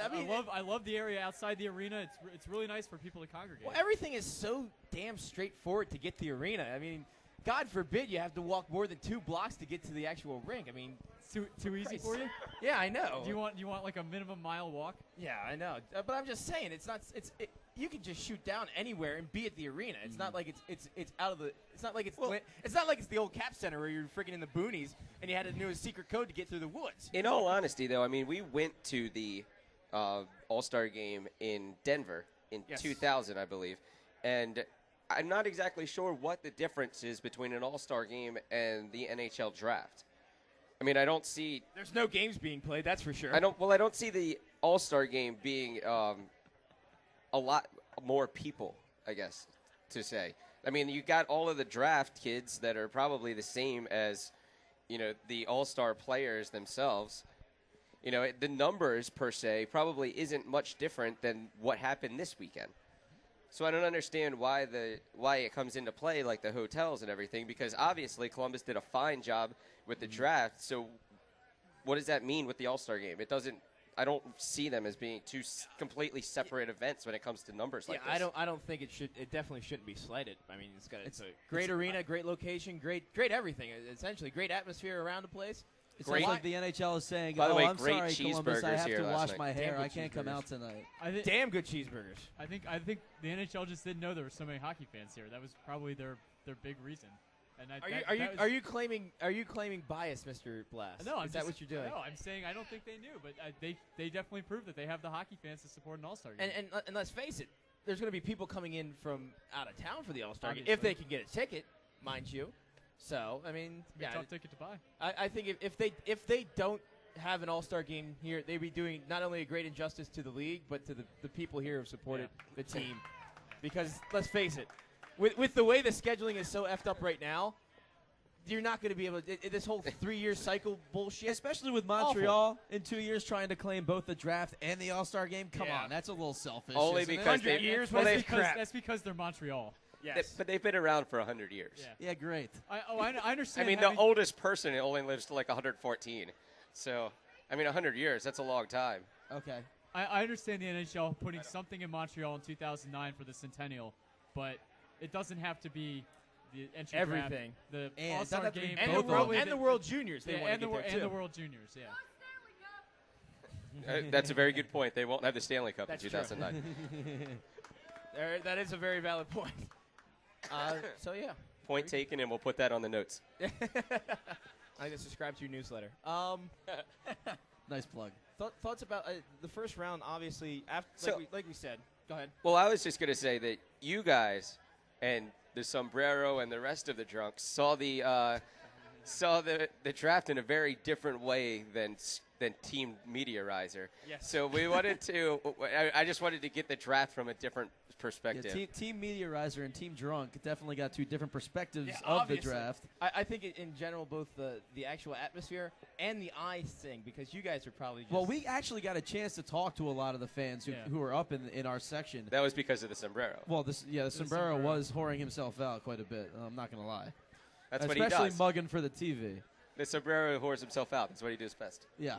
I mean, I love the area outside the arena. It's really nice for people to congregate. Well, everything is so damn straightforward to get to the arena. I mean, God forbid you have to walk more than 2 blocks to get to the actual rink. I mean, it's too easy for you. Yeah, I know. Do you want like a minimum mile walk? Yeah, I know. But I'm just saying, you can just shoot down anywhere and be at the arena. It's not like it's out of the. It's not like it's not like it's the old Cap Center where you're freaking in the boonies and you had to know a secret code to get through the woods. In all honesty, though, I mean, we went to the All-Star game in Denver in 2000, I believe, and I'm not exactly sure what the difference is between an All-Star game and the NHL draft. I mean, I don't see. There's no games being played, that's for sure. I don't see the All-Star game being a lot more people, I guess, to say. I mean, you got all of the draft kids that are probably the same as, the All-Star players themselves. The numbers per se probably isn't much different than what happened this weekend. So I don't understand why it comes into play, like the hotels and everything, because obviously Columbus did a fine job with the draft. So what does that mean with the All-Star game? It doesn't. I don't see them as being two completely separate events when it comes to numbers like this. I don't think it should. It definitely shouldn't be slighted. I mean, it's a great arena, great location, great everything. Essentially, great atmosphere around the place. It's like the NHL is saying, by the way, I'm great sorry, Columbus, I cheeseburgers have here to last wash night. my hair. Damn I good can't come cheeseburgers. out tonight. Damn good cheeseburgers. I think the NHL just didn't know there were so many hockey fans here. That was probably their big reason. And Are you claiming bias, Mr. Blast? No, is that what you're doing? No, I'm saying I don't think they knew, but they definitely proved that they have the hockey fans to support an All-Star game. And let's face it, there's going to be people coming in from out of town for the All-Star game Obviously. if they can get a ticket, mind you. So, I mean, It's a tough ticket to buy. I think if they don't have an All-Star game here, they'd be doing not only a great injustice to the league, but to the people here who have supported the team. Because let's face it, with the way the scheduling is so effed up right now, you're not going to be able to. This whole 3-year cycle bullshit. Especially with Montreal in 2 years trying to claim both the draft and the All-Star game. Come Yeah. on, that's a little selfish. Only isn't because it? they- 100 years? well, That's because they're Montreal. Yes. But they've been around for 100 years. Yeah, great. I understand. I mean, the oldest person only lives to like 114. So, I mean, 100 years, that's a long time. Okay. I understand the NHL putting something in Montreal in 2009 for the Centennial, but it doesn't have to be the entry Everything. draft, the And it All-Star doesn't have to be game, and both the of world them. and the World Juniors. They yeah, want and to the get there and too. the World Juniors. Yeah. That's a very good point. They won't have the Stanley Cup That's in true. 2009. That is a very valid point. So yeah, Point taken, and we'll put that on the notes. I can subscribe to your newsletter. Nice plug. Thoughts about the first round? Obviously, after So- like we said. Go ahead. Well, I was just going to say that you guys and the sombrero and the rest of the drunks saw the draft in a very different way than Team Meteorizer. Yes. So we wanted to. I just wanted to get the draft from a different perspective. Yeah, team Meteorizer and Team Drunk definitely got two different perspectives Yeah, of obviously. the draft. I think in general, both the actual atmosphere and the ice thing, because you guys are probably just Well, we actually got a chance to talk to a lot of the fans who were up in our section. That was because of the sombrero. Well, the sombrero was whoring himself out quite a bit. I'm not going to lie. That's what he Especially does. mugging for the TV. The sombrero whores himself out. That's what he does best. Yeah.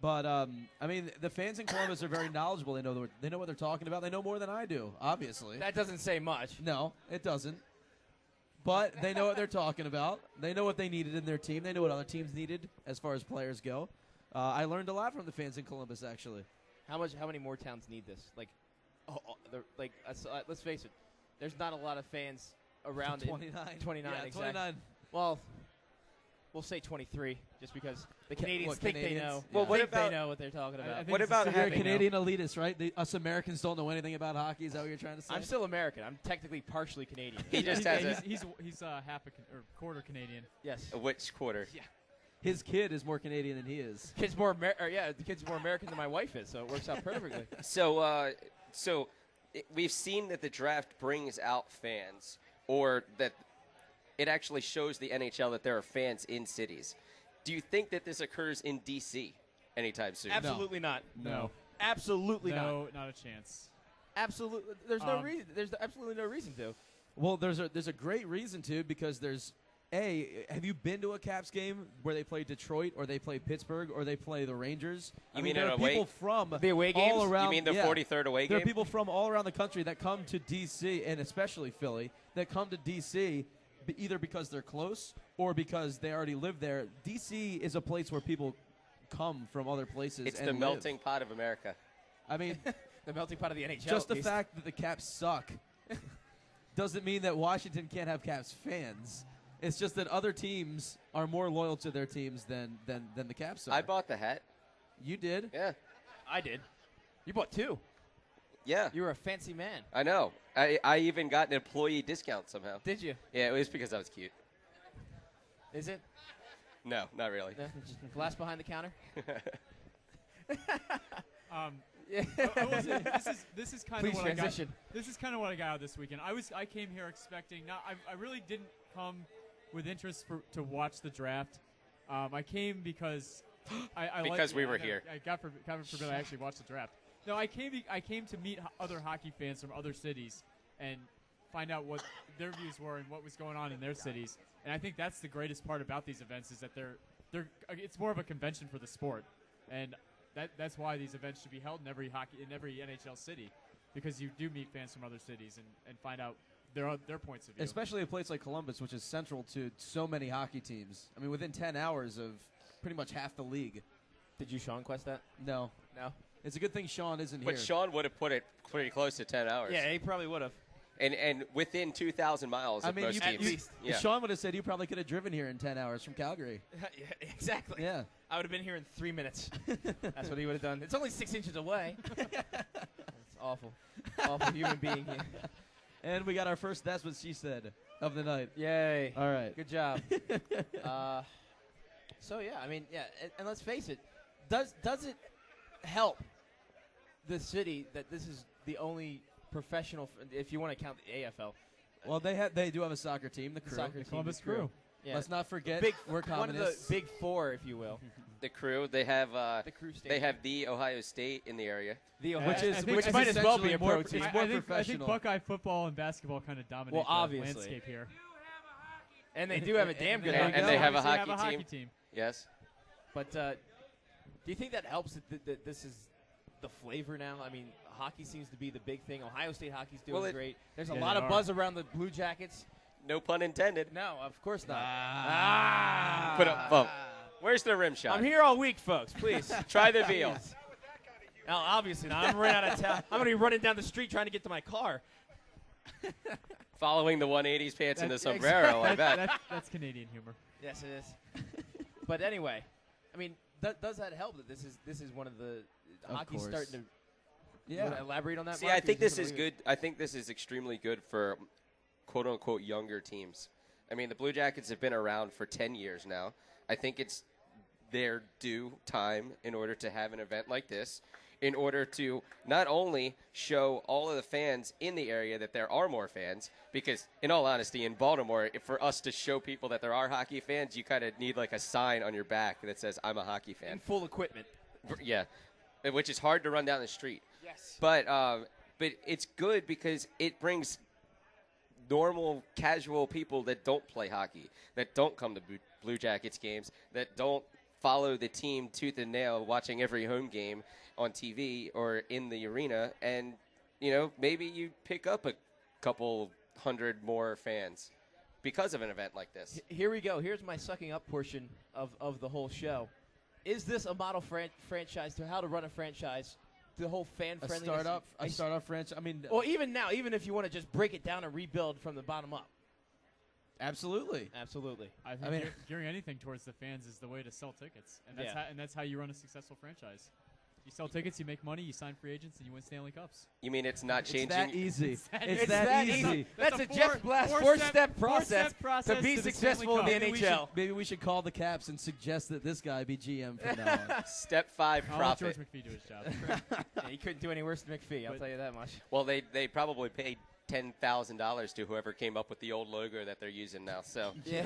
But, I mean, the fans in Columbus are very knowledgeable. They know what they're talking about. They know more than I do, obviously. That doesn't say much. No, it doesn't. But they know what they're talking about. They know what they needed in their team. They know what other teams needed as far as players go. I learned a lot from the fans in Columbus, actually. How many more towns need this? Let's face it. There's not a lot of fans around. 29. 29. Yeah, exactly. 29. Well, we'll say 23, just because the Canadians think they know. Well, what think about- they know what they're talking about? What about You're a having Canadian elitist, right? Us Americans don't know anything about hockey. Is that what you're trying to say? I'm still American. I'm technically partially Canadian. He just has a. He's half or quarter Canadian. Yes. Which quarter? Yeah. His kid is more Canadian than he is. The kid's more American than my wife is, so it works out perfectly. So we've seen that the draft brings out fans, or that it actually shows the NHL that there are fans in cities. Do you think that this occurs in D.C. anytime soon? Absolutely not. No. Absolutely not. No, not a chance. Absolutely. There's no reason. There's absolutely no reason to. Well, there's a great reason to, because there's have you been to a Caps game where they play Detroit or they play Pittsburgh or they play the Rangers? You mean there an are away- people from the away games? all around. You mean the 43rd away There game? are people from all around the country that come to D.C. and especially Philly that come to D.C. Either because they're close or because they already live there. D.C. is a place where people come from other places. It's and the live. melting pot of America. I mean, The melting pot of the NHL. just the at least. fact that the Caps suck doesn't mean that Washington can't have Caps fans. It's just that other teams are more loyal to their teams than the Caps are. I bought the hat. You did? Yeah. I did. You bought two. Yeah. You were a fancy man. I know. I even got an employee discount somehow. Did you? Yeah, it was because I was cute. Is it? No, not really. Glass behind the counter. This is kind of Please what I got. transition. This is kind of what I got out of this weekend. I came here expecting. I really didn't come with interest to watch the draft. I came because I Because liked, we were no, here. God forbid I actually watched the draft. No, I came to meet other hockey fans from other cities and find out what their views were and what was going on in their cities. And I think that's the greatest part about these events is that it's more of a convention for the sport, and that's why these events should be held in every NHL city, because you do meet fans from other cities and find out their points of view. Especially a place like Columbus, which is central to so many hockey teams. I mean, within 10 hours of pretty much half the league. Did you Sean Quest that? No. No. It's a good thing Sean isn't But here. Sean would have put it pretty close to 10 hours. Yeah, he probably would have. And within 2,000 miles of most teams. If Sean would have said you probably could have driven here in 10 hours from Calgary. Yeah, exactly. Yeah. I would have been here in 3 minutes. That's what he would have done. It's only 6 inches away. Awful. Awful human being here. And we got our first That's What She Said of the night. Yay. All right. Good job. So, yeah, I mean, yeah, and let's face it, does it help the city that this is the only professional, if you want to count the AFL? Well, they do have a soccer team, the Crew. The Columbus Crew. Yeah. Let's not forget we're one of the communists. big four, if you will. The Crew. They have the Crew they have the Ohio State in the area. Which might as well be a pro team. It's more I think professional. Buckeye football and basketball kind of dominate Well, the obviously. landscape here. And they do have a damn good And they have a Obviously hockey team. Yes. But do you think that helps that this is the flavor now? I mean, hockey seems to be the big thing. Ohio State hockey's doing great. There's a lot of buzz around the Blue Jackets. No pun intended. No, of course not. Put up. Well, where's the rim shot? I'm here all week, folks. Please. Try the veal. Now, obviously not. I'm running out of town. I'm going to be running down the street trying to get to my car. Following the 180s pants and the sombrero, I bet. That's Canadian humor. Yes, it is. But anyway, I mean, does that help that this is one of the hockey's course. starting to Yeah. you wanna elaborate on that? See, Mark, I or think just this is gonna leave good. I think this is extremely good for quote unquote younger teams. I mean, the Blue Jackets have been around for 10 years now. I think it's their due time in order to have an event like this, in order to not only show all of the fans in the area that there are more fans, because in all honesty, in Baltimore, for us to show people that there are hockey fans, you kind of need like a sign on your back that says, I'm a hockey fan. And full equipment. Yeah, which is hard to run down the street. Yes. But it's good because it brings normal, casual people that don't play hockey, that don't come to Blue Jackets games, that don't follow the team tooth and nail, watching every home game on TV or in the arena, and maybe you pick up a couple hundred more fans because of an event like this. Here we go. Here's my sucking up portion of the whole show. Is this a model franchise to how to run a franchise? The whole fan friendliness. A startup franchise. I mean, well, even now, even if you want to just break it down and rebuild from the bottom up. Absolutely. I think gearing anything towards the fans is the way to sell tickets, and that's how you run a successful franchise. You sell tickets, you make money, you sign free agents, and you win Stanley Cups. You mean it's not changing? It's that easy. It's that easy. That's a Jeff Blast four-step process to be successful in the NHL. Maybe we should call the Caps and suggest that this guy be GM from now on. Step 5, I'll profit. let George McPhee do his job. Yeah, he couldn't do any worse than McPhee, I'll tell you that much. Well, they probably paid $10,000 to whoever came up with the old logo that they're using now. So yeah,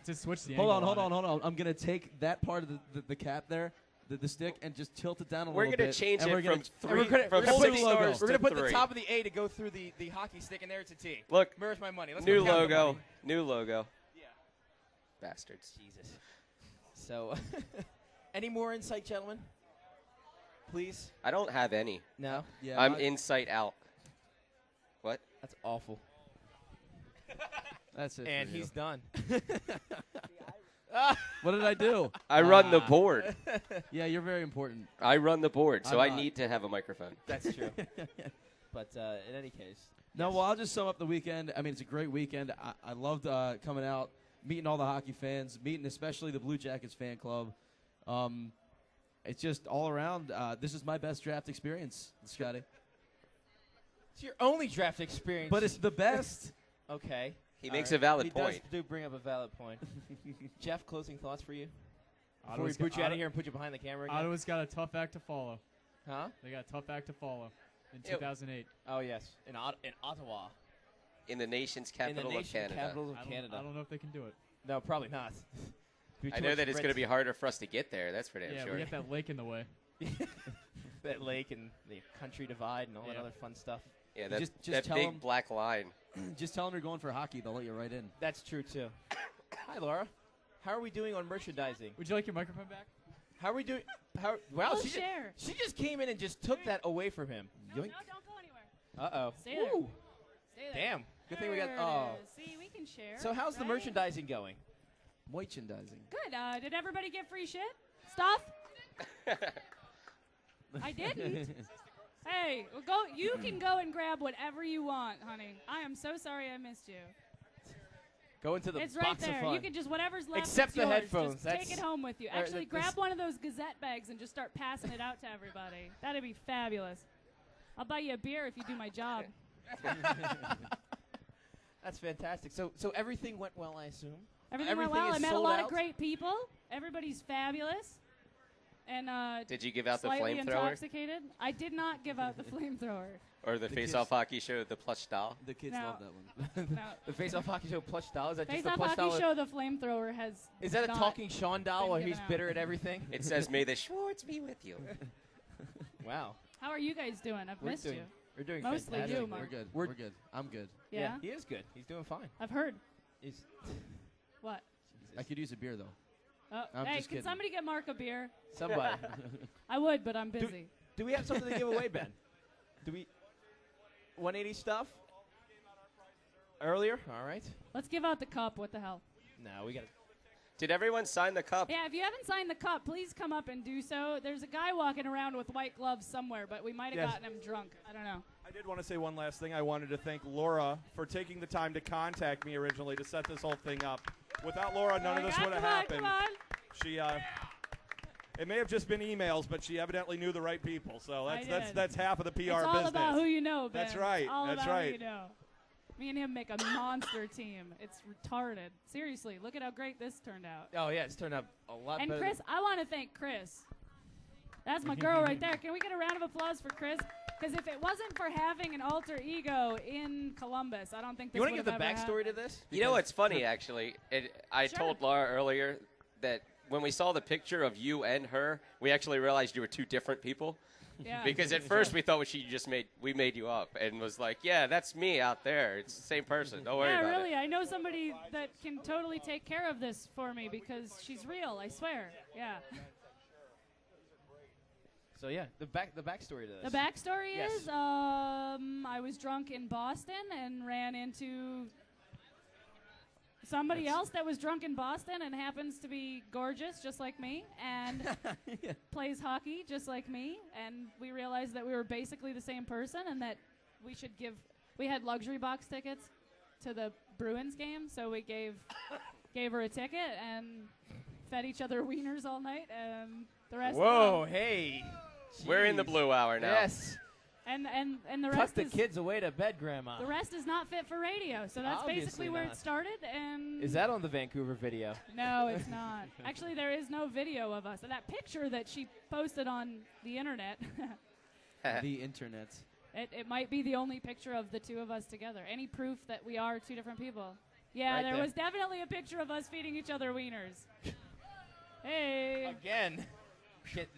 to switch the Hold angle on. I'm gonna take that part of the cap there, the stick, and just tilt it down a we're little gonna bit. change and it we're gonna from three. We're going from to put 6 stars we're gonna to put 3. the top of the A to go through the hockey stick, and there it's a T. Look, Where's my money? Let's new go count the logo, money. new logo. Yeah. Bastards. Jesus. So, any more insight, gentlemen? Please. I don't have any. No. Yeah, I'm inside out. What? That's awful. That's it. And for you. he's done. What did I do? I run the board. Yeah, you're very important. I run the board, so I not. need to have a microphone. That's true. But in any case. No, well, I'll just sum up the weekend. I mean, it's a great weekend. I loved coming out, meeting all the hockey fans, meeting especially the Blue Jackets fan club. It's just all around. This is my best draft experience, Scotty. It's your only draft experience. But it's the best. Okay. He makes a valid point. He does do bring up a valid point. Jeff, closing thoughts for you? Before Ottawa's we put you out of here and put you behind the camera again? Ottawa's got a tough act to follow. Huh? They got a tough act to follow in 2008. Oh, yes. In Ottawa. In the nation's capital of Canada. Capital of Canada. I don't know if they can do it. No, probably not. I know that it's going to be harder for us to get there. That's for damn Yeah, sure. we got that lake in the way. That lake and the country divide and all that other fun stuff. Yeah, that, Just that tell big 'em- black line. Just tell them you're going for hockey. They'll let you right in. That's true, too. Hi, Laura. How are we doing on merchandising? Would you like your microphone back? How are we doing? Wow, We'll she share. She just came in and just took that away from him. No, don't go anywhere. Uh-oh. Stay there. Ooh. Stay there. Damn. Good thing we got. There it Oh. is. See, we can share. So how's the right? merchandising going? Merchandising. Good. Did everybody get free shit? Stuff? I didn't. Hey, well, go. You can go and grab whatever you want, honey. I am so sorry I missed you. Go into the It's box right there. of fun. You can just whatever's left. Except it's the yours. headphones. Just That's take it home with you. or Actually, the grab one of those Gazette bags and just start passing it out to everybody. That'd be fabulous. I'll buy you a beer if you do my job. That's fantastic. So everything went well, I assume. Everything went well. I met a lot of great people. Everybody's fabulous. And did you give out the slightly flamethrower? Intoxicated. I did not give out the flamethrower. Or the Face-Off Hockey Show, the plush doll? The kids No. love that one. No. The Face-Off Hockey Show plush doll? Is that just the Face-Off plush Hockey doll? Show, the flamethrower has. Is that a not talking Sean doll been while given he's out. bitter at everything? It says, may the Schwartz be with you. Wow. How are you guys doing? I've missed you. We're doing Mostly fantastic. you, Mark. We're good. We're We're good. I'm good. Yeah? He is good. He's doing fine. I've heard. He's What? I could use a beer though. Oh, I'm hey, just can kidding. somebody get Mark a beer? somebody. I would, but I'm busy. Do we have something to give away, Ben? Do we? 180 stuff? Earlier? All right. Let's give out the cup. What the hell? No, we got to. Did everyone sign the cup? Yeah, if you haven't signed the cup, please come up and do so. There's a guy walking around with white gloves somewhere, but we might have Yes. gotten him drunk. I don't know. I did want to say one last thing. I wanted to thank Laura for taking the time to contact me originally to set this whole thing up. Without Laura, none of this would have happened. Come on. She, it may have just been emails, but she evidently knew the right people. So I that's did. that's half of the PR It's all business. about who you know, Ben. That's right. All That's about right. Who you know. Me and him make a monster team. It's retarded. Seriously, look at how great this turned out. Oh, yeah, it's turned out a lot And better. Chris, I want to thank Chris. That's my girl right there. Can we get a round of applause for Chris? Because if it wasn't for having an alter ego in Columbus, I don't think this You want to would give the have ever backstory happened. to this? You know what's funny, actually? I Sure. told Laura earlier that when we saw the picture of you and her, we actually realized you were two different people. Yeah. Because at first we thought we made you up and was like, yeah, that's me out there. It's the same person. Don't worry Yeah, about really. it. I know somebody that can totally take care of this for me because she's real. I swear. Yeah. So yeah, the backstory to this. The backstory Yes. is I was drunk in Boston and ran into somebody else that was drunk in Boston and happens to be gorgeous just like me and plays hockey just like me, and we realized that we were basically the same person and that we had luxury box tickets to the Bruins game, so we gave her a ticket and fed each other wieners all night, and the rest Whoa, hey. We're in the Jeez. blue hour now. Yes. and the Tuck rest the is kids away to bed, Grandma. the rest is not fit for radio, so that's Obviously basically where not. it started. And Is that on the Vancouver video? no, it's not. Actually, there is no video of us. And that picture that she posted on the internet, The internet. it might be the only picture of the two of us together. Any proof that we are two different people? Yeah, Right there there. was definitely a picture of us feeding each other wieners. Hey, Again.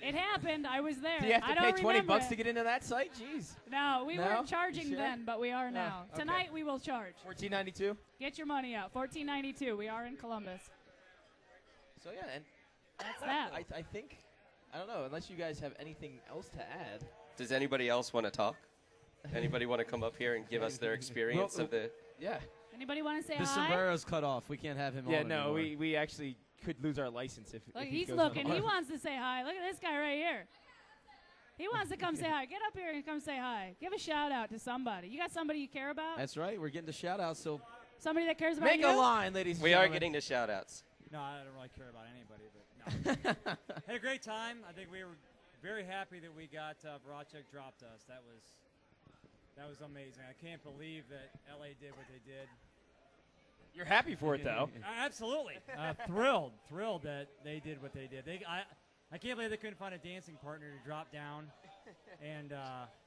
it happened. I was there. Do you have I to don't pay $20 remember to it. get into that site? Jeez. No, we No? weren't charging You sure? then, but we are now. okay. Tonight we will charge. $14.92. Get your money out. $14.92. We are in Columbus. So yeah, and That's that. I think I don't know unless you guys have anything else to add. Does anybody else want to talk? Anybody want to come up here and give us their experience of the... Yeah. Anybody want to say The hi? sombrero's cut off. We can't have him Yeah, on no, anymore. we actually could lose our license if Look, if he he's goes looking. on. He wants to say hi. Look at this guy right here. He wants to come say hi. Get up here and come say hi. Give a shout out to somebody. You got somebody you care about? That's right. We're getting the shout out. So Somebody that cares about Make you? a line, ladies and We are gentlemen. getting the shout-outs. No, I don't really care about anybody, but no. Had a great time. I think we were very happy that we got Voracek dropped us. That was amazing. I can't believe that LA did what they did. You're happy for it though. Absolutely. Thrilled that they did what they did. I can't believe they couldn't find a dancing partner to drop down. And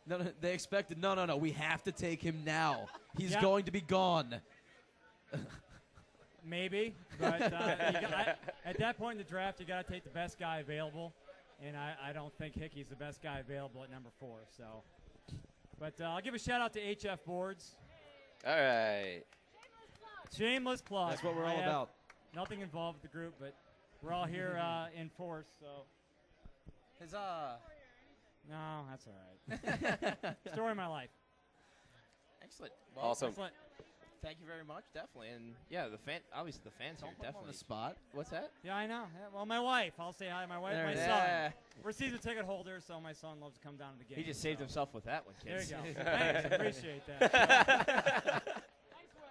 no, they expected. No. We have to take him now. He's Yeah. going to be gone. maybe, but at that point in the draft, you got to take the best guy available. And I don't think Hickey's the best guy available at number 4. So, but I'll give a shout out to HF Boards. All right. Shameless plug. That's what we're I all have about. Nothing involved with the group, but we're all here in force. So, Huzzah! no, that's all right. Story of my life. Excellent. Awesome. Excellent. Thank you very much, definitely. And yeah, obviously the fans here Don't put him definitely. on the spot. What's that? Yeah, I know. Yeah, well, my wife. I'll say hi to my wife. There My it son. Yeah. We're season ticket holders, so my son loves to come down to the game. He just saved so. himself with that one, There kids. you go. Thanks. Appreciate that.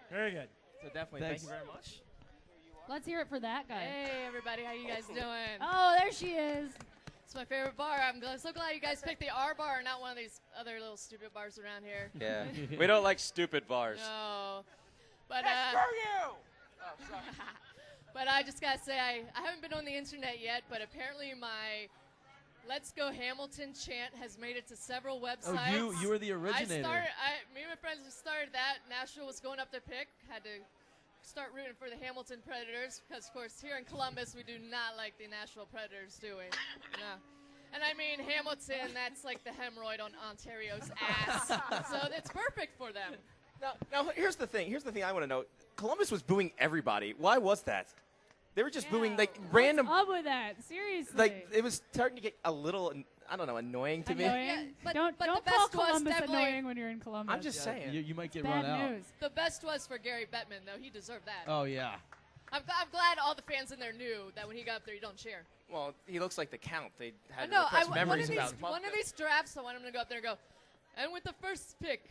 Very good. So definitely, Thanks. thank you very much. Let's hear it for that guy. Hey, everybody. How you guys doing? Oh, there she is. It's my favorite bar. So glad you guys picked the R bar and not one of these other little stupid bars around here. Yeah. We don't like stupid bars. No. But, Screw you! Oh, sorry. But I just got to say, I haven't been on the internet yet, but apparently my Let's Go Hamilton chant has made it to several websites. Oh, you were the originator. Me and my friends started that. Nashville was going up to pick. Had to start rooting for the Hamilton Predators because, of course, here in Columbus, we do not like the Nashville Predators, do we? No. And I mean, Hamilton, that's like the hemorrhoid on Ontario's ass. So it's perfect for them. Now, here's the thing. Here's the thing I want to know. Columbus was booing everybody. Why was that? They were just booing like random. What's up with that? Seriously. Like it was starting to get a little, I don't know, annoying to me. Yeah, don't the call best was Columbus definitely- annoying when you're in Columbus. I'm just saying. You might get Bad run out. news. The best was for Gary Bettman, though. He deserved that. Oh, yeah. I'm glad all the fans in there knew that when he got up there, you don't cheer. Well, he looks like the Count. They had No, repressed memories about him. one of these drafts, I want him to go up there and go, and with the first pick,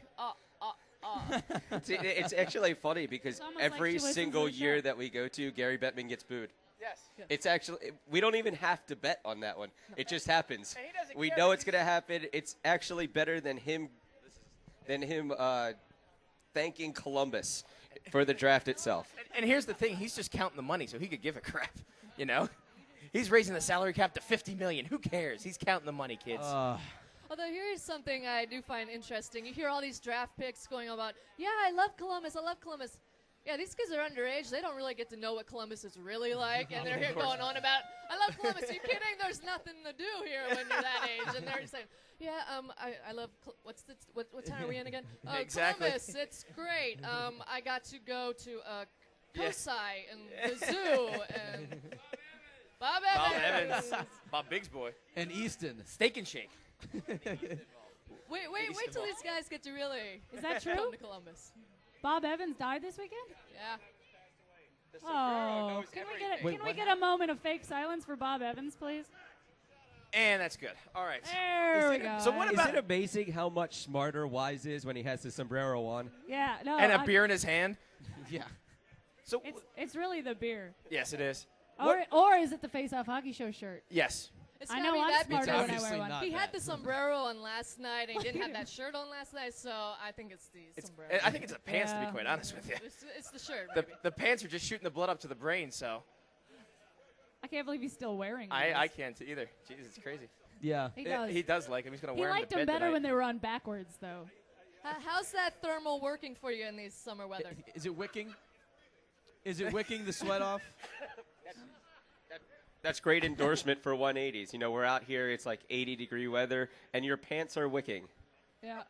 It's actually funny because almost like every she listens single to the year show. that we go to, Gary Bettman gets booed. Yes. It's actually, we don't even have to bet on that one. It just happens. And he doesn't We care know because it's going to happen. It's actually better than him thanking Columbus for the draft itself. And here's the thing. He's just counting the money, so he could give a crap. You know? He's raising the salary cap to $50 million. Who cares? He's counting the money, kids. Although here's something I do find interesting. You hear all these draft picks going on about, yeah, I love Columbus. Yeah, these kids are underage. They don't really get to know what Columbus is really like. And they're here going on about, I love Columbus. Are you kidding? There's nothing to do here when you're that age. And they're saying, yeah, I love, what town are we in again? Exactly. Columbus. It's great. I got to go to Kosai and the zoo and Bob Evans. Bob Biggs boy. And Easton. Steak and Shake. Wait till these guys get to really Is that true? come to Columbus. Bob Evans died this weekend? Yeah. Oh, can we get a moment of fake silence for Bob Evans, please? And that's good. All right. There we go. So what Is about it amazing how much smarter Wise is when he has his sombrero on? Yeah, no. and a beer in his hand? Yeah. So It's really the beer. yes, it is. Or is it the Faceof Hockey Show shirt? Yes. It's I gotta know be I'm that smarter because when I wear one. He had the sombrero on last night, and he didn't have that shirt on last night, so I think it's the sombrero. I think it's the pants, to be quite honest with you. It's the shirt, The, maybe. the pants are just shooting the blood up to the brain, so I can't believe he's still wearing those. I can't either. Jesus, it's crazy. Yeah. He does. Like him. He's going to He wear him liked to them bed better tonight. when they were on backwards, though. How's that thermal working for you in these summer weather? Is it wicking? Is it wicking the sweat off? That's great endorsement for 180s. You know, we're out here, it's like 80-degree weather, and your pants are wicking. Yeah.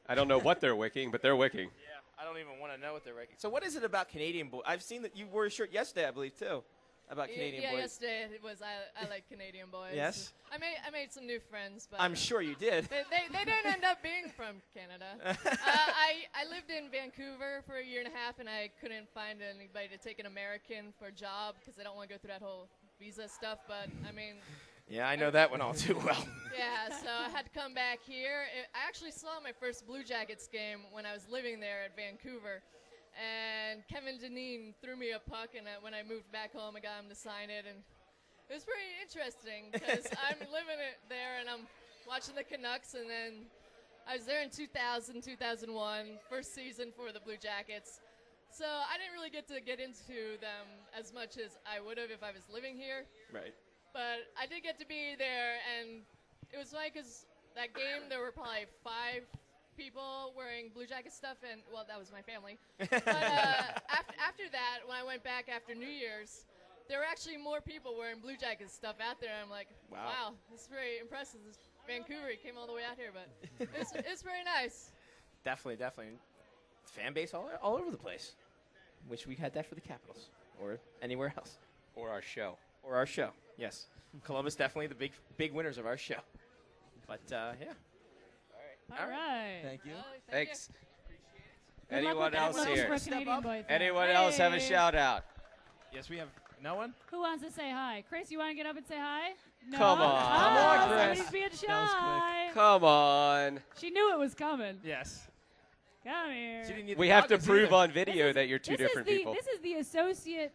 I don't know what they're wicking, but they're wicking. Yeah, I don't even want to know what they're ranking. So what is it about Canadian boys? I've seen that you wore a shirt yesterday, I believe, too, about Canadian yeah, boys. yesterday it was I like Canadian boys. Yes? I made some new friends, but I'm sure you did. They didn't end up being from Canada. I lived in Vancouver for a year and a half, and I couldn't find anybody to take an American for a job because I don't want to go through that whole visa stuff. But I mean. Yeah, I know that one all too well. Yeah, so I had to come back here. I actually saw my first Blue Jackets game when I was living there at Vancouver. And Kevin Dineen threw me a puck, and when I moved back home, I got him to sign it. And it was pretty interesting because I'm living it there, and I'm watching the Canucks. And then I was there in 2000, 2001, first season for the Blue Jackets. So I didn't really get into them as much as I would have if I was living here. Right. But I did get to be there, and it was funny because that game there were probably 5 people wearing Blue Jacket stuff, and well, that was my family. But after that, when I went back after New Year's, there were actually more people wearing Blue Jacket stuff out there. I'm like, wow, this is very impressive. This Vancouver came all the way out here, but it's very nice. Definitely. Fan base all over the place. Wish we had that for the Capitals or anywhere else. Or our show. Yes. Columbus definitely the big winners of our show. But yeah. All right. Thank you. Thanks. Good luck Anyone with else that here? for Canadian boy fan. Anyone else have a shout out? Yes, we have no one. Who wants to say hi? Chris, you want to get up and say hi? No? Come on. Come on, Chris. Somebody's being shy. Come on. She knew it was coming. Yes. Come here. We have to prove on video that you're two different people. This is the associate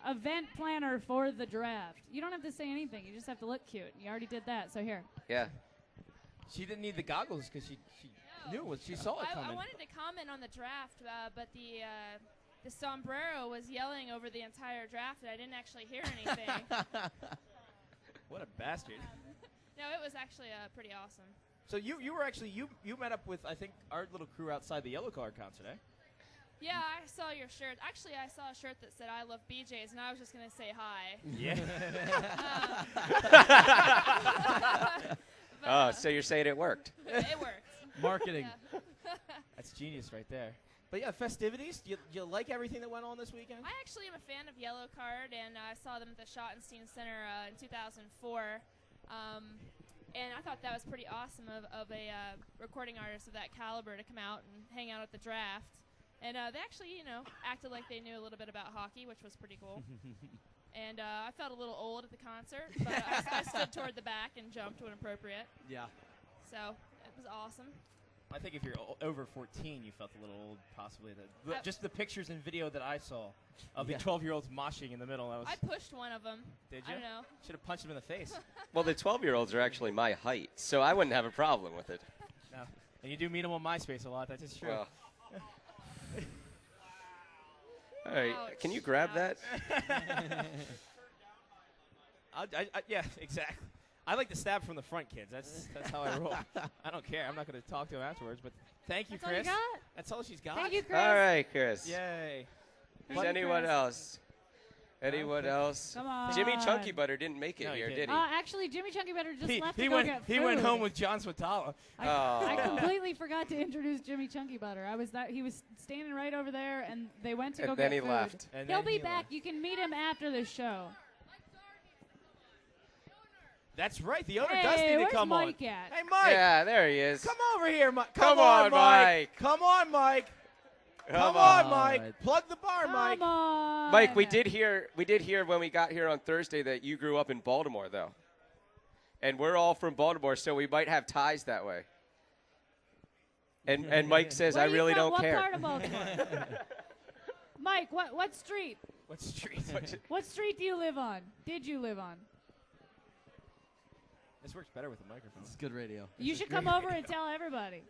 event planner for the draft. You don't have to say anything. You just have to look cute. You already did that, so here. Yeah. She didn't need the goggles because she knew what she saw it coming. I wanted to comment on the draft, but the sombrero was yelling over the entire draft, and I didn't actually hear anything. What a bastard. No, it was actually pretty awesome. So you were actually you met up with, I think, our little crew outside the Yellow Card concert, eh? Yeah, I saw your shirt. Actually, I saw a shirt that said "I love BJ's," and I was just gonna say hi. Yeah. So you're saying it worked? It worked. Marketing. Yeah. That's genius right there. But yeah, festivities. You like everything that went on this weekend? I actually am a fan of Yellow Card, and I saw them at the Schottenstein Center in 2004. And I thought that was pretty awesome of a recording artist of that caliber to come out and hang out at the draft. And they actually, acted like they knew a little bit about hockey, which was pretty cool. And I felt a little old at the concert, but I stood toward the back and jumped when appropriate. Yeah. So it was awesome. I think if you're over 14, you felt a little old, possibly. Just the pictures and video that I saw of the 12-year-olds moshing in the middle. I pushed one of them. Did you? I don't know. Should have punched him in the face. Well, the 12-year-olds are actually my height, so I wouldn't have a problem with it. No. And you do meet them on MySpace a lot. That's just true. Well. All right, can you grab that? Yeah, exactly. I like to stab from the front, kids. That's how I roll. I don't care. I'm not going to talk to him afterwards. But thank you, That's all you Chris. got? That's all she's got. Thank you, Chris. All right, Chris. Yay. Is anyone else? Anyone else? Come on. Jimmy Chunky Butter didn't make it No, he here, didn't. did he? Actually, Jimmy Chunky Better just left he to go went, get He food. went home with John Swatala. I completely forgot to introduce Jimmy Chunky Butter. He was standing right over there, and they went to go get food. And then he left. He'll be back. You can meet him after the show. That's right. The owner Hey, does need to where's come Mike on. at? Hey, Mike. Yeah, there he is. Come over here, Mike. Come on, Mike. Come on, Mike. Come on, on. Mike. Plug the bar, Mike. Come on. Mike, we did hear when we got here on Thursday that you grew up in Baltimore, though. And we're all from Baltimore, so we might have ties that way. And Mike says, Where I are you really from? don't What care. part of Baltimore? Mike, what street? What street? What street do you live on? Did you live on? This works better with the microphone. It's good radio. You should come over and tell everybody.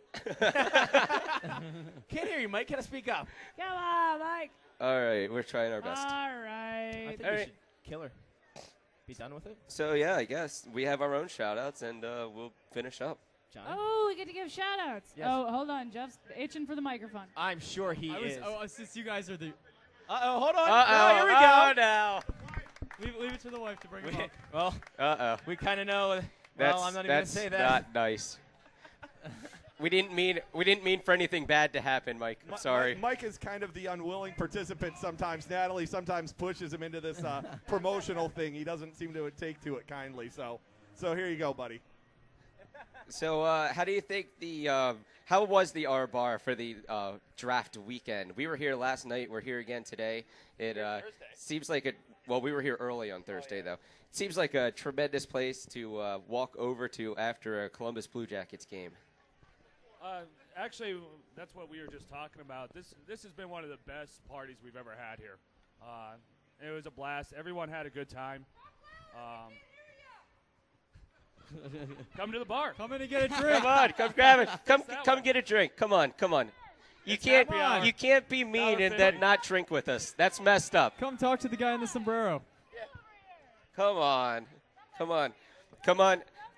Can't hear you, Mike. Can I speak up? Come on, Mike. All right, we're trying our best. All I right. think All we right. should kill her. Be done with it? So, yeah, I guess we have our own shout-outs, and we'll finish up. John? Oh, we get to give shout-outs. Yes. Oh, hold on. Jeff's itching for the microphone. I'm sure he is. Since you guys are the. Uh-oh, hold on. Uh-oh, here we oh, go. no. Leave it to the wife to bring him up. Well, Uh-oh. we kind of know. That's, Well, I'm not even going to say that. not nice. We didn't mean for anything bad to happen, Mike. I'm sorry. Mike is kind of the unwilling participant sometimes. Natalie sometimes pushes him into this promotional thing. He doesn't seem to take to it kindly. So here you go, buddy. So how do you think how was the R Bar for the draft weekend? We were here last night. We're here again today. It seems like we were here early on Thursday, though. It seems like a tremendous place to walk over to after a Columbus Blue Jackets game. Actually, that's what we were just talking about. This has been one of the best parties we've ever had here. It was a blast. Everyone had a good time. Come to the bar. Come in and get a drink. Come on, come grab it. Come get a drink. Come on. You can't be mean and then not drink with us. That's messed up. Come talk to the guy in the sombrero. Come on.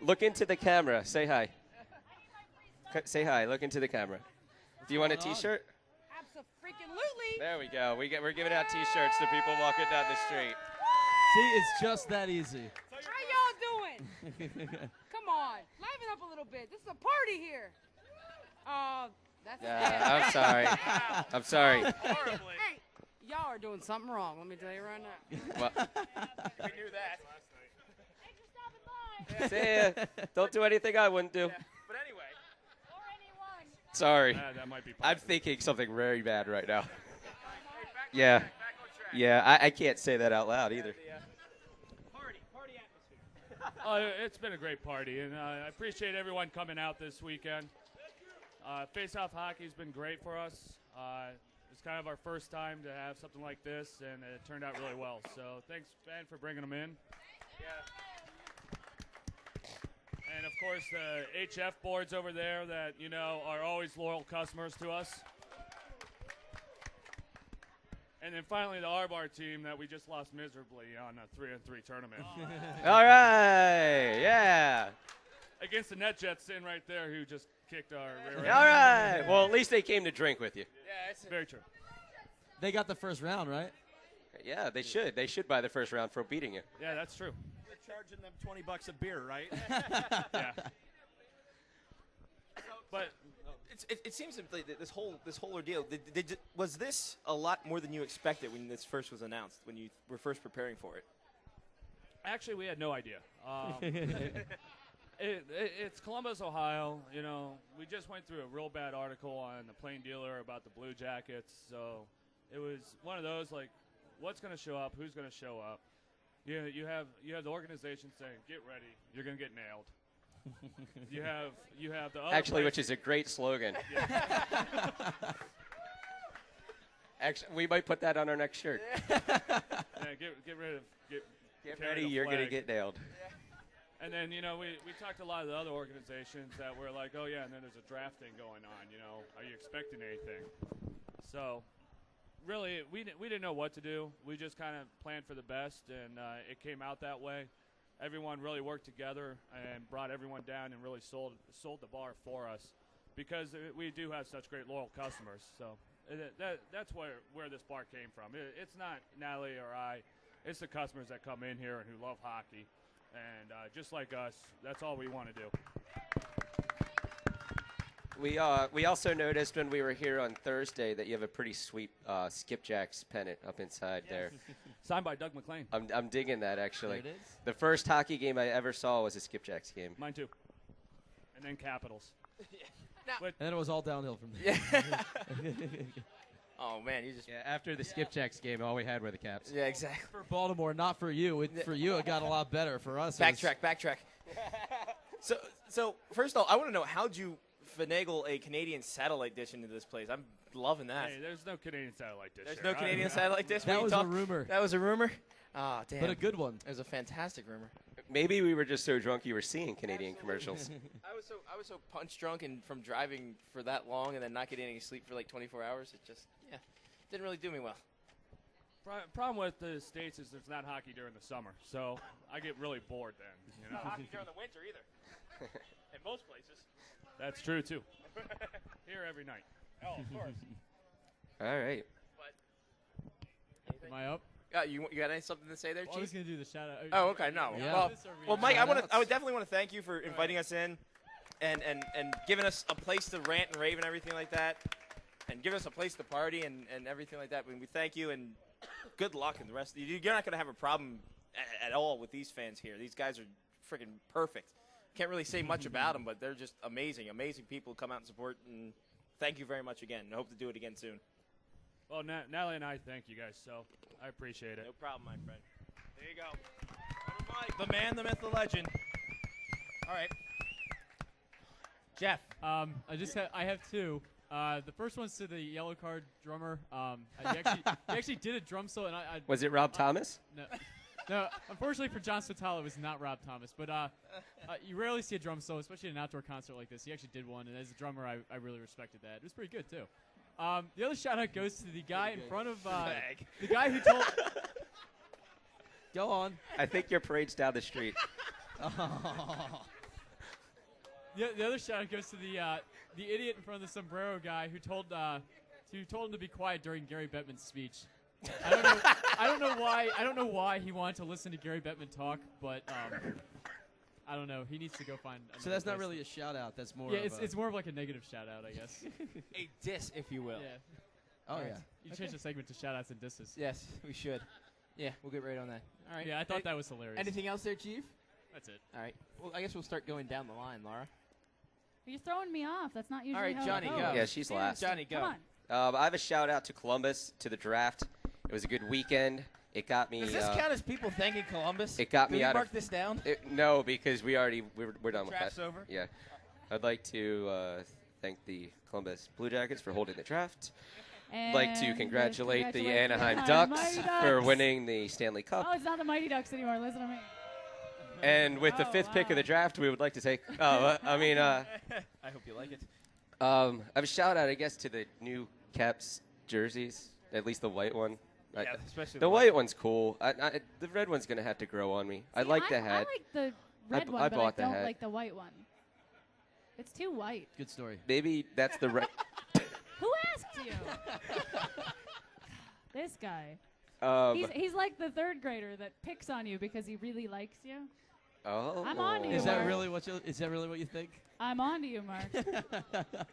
Look into the camera. Say hi. Say hi. Look into the camera. Do you want a T-shirt? Absolutely. There we go. We're giving out T-shirts to people walking down the street. See, it's just that easy. How y'all doing? Come on, liven up a little bit. This is a party here. That's I'm sorry. I'm sorry. Hey, y'all are doing something wrong. Let me tell you right now. Well, We knew that. see ya. Don't do anything I wouldn't do. But anyway. Sorry. That might be I'm thinking something very bad right now. Yeah. Yeah, I can't say that out loud either. It's been a great party, and I appreciate everyone coming out this weekend. Faceof hockey has been great for us. It's kind of our first time to have something like this, and it turned out really well. So thanks, Ben, for bringing them in. And, of course, the HF boards over there that, are always loyal customers to us. And then finally the R-Bar team that we just lost miserably on a 3-on-3 tournament. All right, yeah. Against the NetJets sitting right there who just kicked our rear end. All right. Well, at least they came to drink with you. Yeah, it's very true. They got the first round, right? Yeah, they should. They should buy the first round for beating you. Yeah, that's true. You're charging them $20 a beer, right? Yeah. But it seems like this whole ordeal was this a lot more than you expected when this first was announced, when you were first preparing for it? Actually, we had no idea. It's Columbus, Ohio. We just went through a real bad article on the Plain Dealer about the Blue Jackets. So it was one of those, like, what's going to show up? Who's going to show up? You have the organization saying, get ready. You're going to get nailed. You have the other Actually, which is a great slogan. Yeah. Actually, we might put that on our next shirt. Yeah, get rid of Get carry ready, the you're going to flag. get nailed. And then, we talked to a lot of the other organizations that were like, oh, yeah, and then there's a draft thing going on, Are you expecting anything? So, really, we didn't know what to do. We just kind of planned for the best, and it came out that way. Everyone really worked together and brought everyone down and really sold the bar for us because we do have such great loyal customers. So that's where this bar came from. It's not Natalie or I. It's the customers that come in here and who love hockey. And just like us, that's all we want to do. We also noticed when we were here on Thursday that you have a pretty sweet Skipjacks pennant up inside there. Signed by Doug McLean. I'm digging that, actually. There it is. The first hockey game I ever saw was a Skipjacks game. Mine too. And then Capitals. And then it was all downhill from there. Oh, man, after the Skipjacks game, all we had were the Caps. Yeah, exactly. For Baltimore, not for you. For you, it got a lot better. For us, Backtrack. So first of all, I want to know, how'd you finagle a Canadian satellite dish into this place? I'm loving that. Hey, there's no Canadian satellite dish. There's here. no Canadian satellite dish? That was a rumor. That was a rumor? Ah, damn. But a good one. It was a fantastic rumor. Maybe we were just so drunk you were seeing Canadian commercials. I was so punch drunk and from driving for that long and then not getting any sleep for like 24 hours. It just didn't really do me well. Problem with the States is there's not hockey during the summer, so I get really bored then. Not hockey during the winter either. In most places. That's true too. Here every night. Oh, of course. All right. Am I up? You got something to say there, Well, Chief? I was going to do the shout-out. Oh, okay, no. Yeah. Well, Mike, I would definitely want to thank you for inviting us in and giving us a place to rant and rave and everything like that, and giving us a place to party and everything like that. We thank you, and good luck in the rest. You're not going to have a problem at all with these fans here. These guys are freaking perfect. Can't really say much about them, but they're just amazing people who come out and support, and thank you very much again. I hope to do it again soon. Well, Natalie and I thank you guys, so I appreciate it. No problem, my friend. There you go. Mike, the man, the myth, the legend. All right. Jeff. I have two. The first one's to the yellow card drummer. He actually did a drum solo. And I Was it Rob Thomas? No, unfortunately for John Sotala, it was not Rob Thomas. But you rarely see a drum solo, especially at an outdoor concert like this. He actually did one, and as a drummer, I really respected that. It was pretty good, too. The other shout-out goes to the guy in front of the guy who told... Go on. I think your parade's down the street. The other shout-out goes to the idiot in front of the sombrero guy who told him to be quiet during Gary Bettman's speech. I don't know why he wanted to listen to Gary Bettman talk, but I don't know. He needs to go find. So that's not really a shout out. That's more. Yeah, of it's more of like a negative shout out, I guess. A diss, if you will. Yeah. Oh, yeah. You change the segment to shout outs and disses. Yes, we should. Yeah, we'll get right on that. All right. Yeah, I thought that was hilarious. Anything else there, Chief? That's it. All right. Well, I guess we'll start going down the line, Laura. You're throwing me off. That's not usually All right, how Johnny, it goes. go. Yeah, she's last. Johnny, go. Come on. I have a shout out to Columbus, to the draft. It was a good weekend. It got me. Does this count as people thanking Columbus? It got Can me we out mark of. this down? No, because we're done with Draft's that. over? Yeah, I'd like to thank the Columbus Blue Jackets for holding the draft. like to And congratulate the congratulate the Anaheim Anaheim Ducks Mighty for Ducks. winning the Stanley Cup. Oh, it's not the Mighty Ducks anymore. Listen to me. And with the fifth pick of the draft, we would like to take. I hope you like it. I have a shout out, I guess, to the new Caps jerseys. At least the white one. Yeah, especially the white one's cool. The red one's gonna have to grow on me. I like the I hat. like the red one, I but bought I the don't hat. like the white one. It's too white. Good story. Maybe that's the red. Who asked you? This guy. He's like the third grader that picks on you because he really likes you. Oh. I'm on to you, Is that Mark. really what you think? I'm on to you, Mark.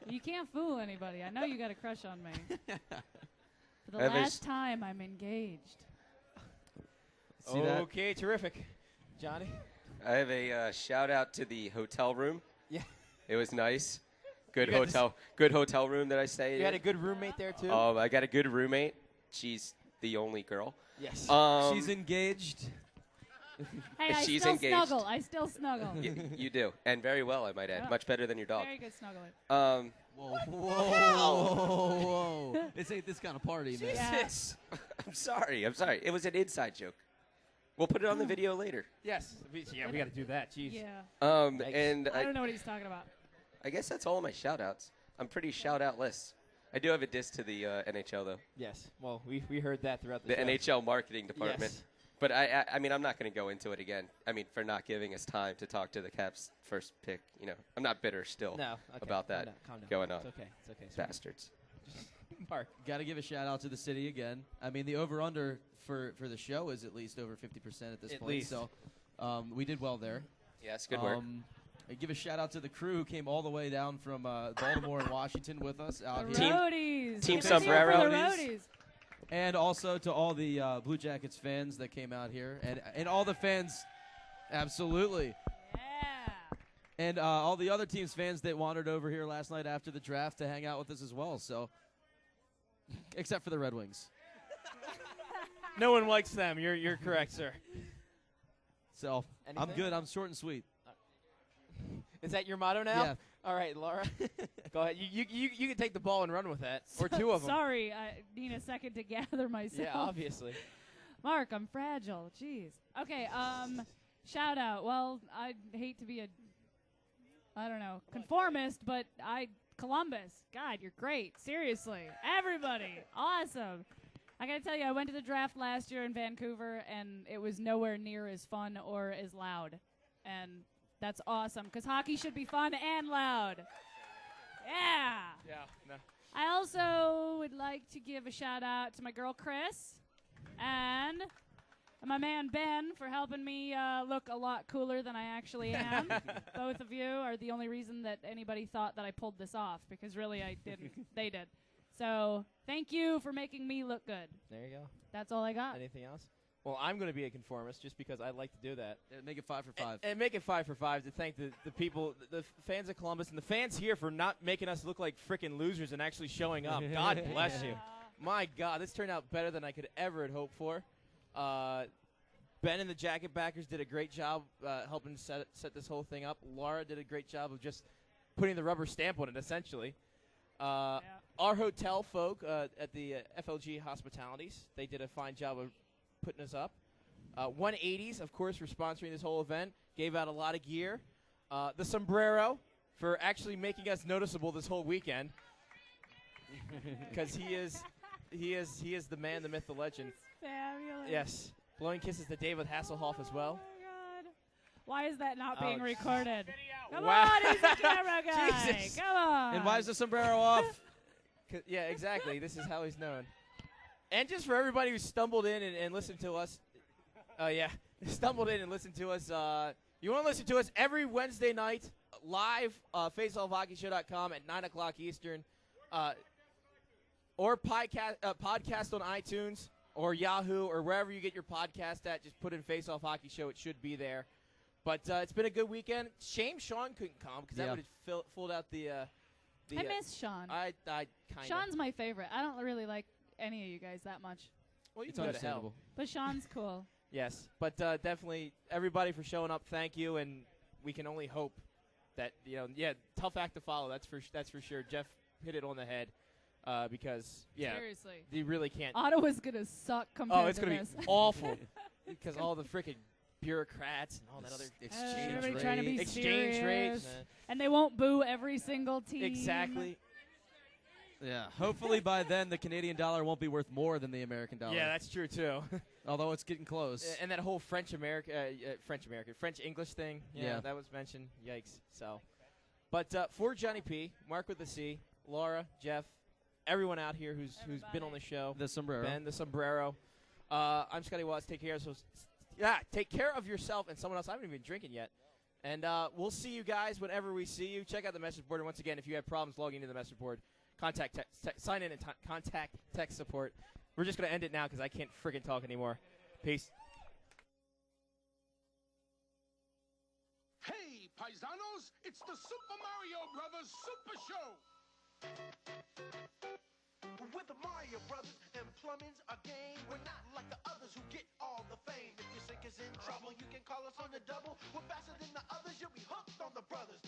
You can't fool anybody. I know you got a crush on me. For the last time, I'm engaged. See that? Okay, terrific. Johnny? I have a shout out to the hotel room. Yeah. It was nice. Good You got this- good hotel room that I stayed in. You had a good roommate there, too? I got a good roommate. She's the only girl. Yes. She's engaged. Hey, I She's still engaged. snuggle. I still snuggle. You do, and very well, I might add. Yeah. Much better than your dog. Very good snuggling. Whoa. This ain't this kind of party, man. Jesus. I'm sorry. It was an inside joke. We'll put it on the video later. Yes. We got to do that. Jeez. Yeah. And I don't know what he's talking about. I guess that's all of my shout outs. I'm pretty shout out list. I do have a diss to the NHL, though. Yes. Well, we heard that throughout The show. NHL marketing department. Yes. But I mean, I'm not going to go into it again. I mean, for not giving us time to talk to the Caps' first pick. You know, I'm not bitter still No, okay. about that Calm down. going on. It's okay. It's okay. Sweet. Bastards. Mark. Got to give a shout out to the city again. I mean, the over/under for the show is at least over 50% at this point. least. So we did well there. Yes, good work. I give a shout out to the crew who came all the way down from Baltimore and Washington with us out The here. roadies. Team Give it up Sombrero. for the roadies. And also to all the Blue Jackets fans that came out here, and all the fans, absolutely. Yeah. And all the other teams' fans that wandered over here last night after the draft to hang out with us as well. So, except for the Red Wings. No one likes them. You're correct, sir. So I'm Anything? good. I'm short and sweet. Is that your motto now? Yeah. All right, Laura. Go ahead. You can take the ball and run with that, or two of them. Sorry, I need a second to gather myself. Yeah, obviously. Mark, I'm fragile. Jeez. Okay, shout out. Well, I'd hate to be conformist, but Columbus. God, you're great. Seriously. Everybody. Awesome. I got to tell you, I went to the draft last year in Vancouver, and it was nowhere near as fun or as loud. And that's awesome, because hockey should be fun and loud. Yeah. Yeah. No. I also would like to give a shout out to my girl Chris and my man Ben for helping me look a lot cooler than I actually am. Both of you are the only reason that anybody thought that I pulled this off, because really I didn't. They did. So thank you for making me look good. There you go. That's all I got. Anything else? Well, I'm going to be a conformist just because I like to do that. Make it 5 for 5. And make it 5 for 5 to thank the people, the fans of Columbus, and the fans here for not making us look like freaking losers and actually showing up. God bless you. My God, this turned out better than I could ever had hoped for. Ben and the Jacket Backers did a great job helping set this whole thing up. Laura did a great job of just putting the rubber stamp on it, essentially. Our hotel folk at the FLG Hospitalities, they did a fine job of putting us up. 180s, of course, for sponsoring this whole event. Gave out a lot of gear. The Sombrero for actually making us noticeable this whole weekend. Because he is the man, the myth, the legend. Fabulous. Yes. Blowing kisses to David Hasselhoff as well. Why is that not being Ouch. recorded? Come Wow. on, he's the camera guy. Jesus. Come on. And why is the sombrero off? Yeah, exactly. This is how he's known. And just for everybody who stumbled in and listened to us, stumbled in and listened to us. You want to listen to us every Wednesday night live, faceoffhockeyshow.com at 9 o'clock Eastern, or podcast on iTunes or Yahoo or wherever you get your podcast at. Just put in Face Off Hockey Show. It should be there. But it's been a good weekend. Shame Sean couldn't come because that would have filled out the I miss Sean. I kind of. Sean's my favorite. I don't really like any of you guys that much. Well, you It's can go to understandable. hell. But Sean's cool. Yes, but definitely everybody for showing up. Thank you, and we can only hope that tough act to follow. That's for sure. Jeff hit it on the head. because yeah, Seriously. they really can't. Ottawa's gonna suck compared Oh, it's to gonna this. be awful because all the freaking bureaucrats and all that other Everybody trying to be exchange serious. rates. And they won't boo every single team. Exactly. Yeah. Hopefully by then the Canadian dollar won't be worth more than the American dollar. Yeah, that's true too. Although it's getting close. And that whole French English thing. Yeah. That was mentioned. Yikes. So, but for Johnny P, Mark with the C, Laura, Jeff, everyone out here who's been on the show, The sombrero. Ben, the sombrero. I'm Scotty Watts. Take care. Take care of yourself and someone else. I haven't even been drinking yet. And we'll see you guys whenever we see you. Check out the message board. And once again, if you have problems logging into the message board, sign in and contact tech support. We're just going to end it now because I can't friggin' talk anymore. Peace. Hey, paisanos, it's the Super Mario Brothers Super Show. We're the Mario Brothers, and plumbing's a game. We're not like the others who get all the fame. If your sink is in trouble, you can call us on the double. We're faster than the others, you'll be hooked on the brothers.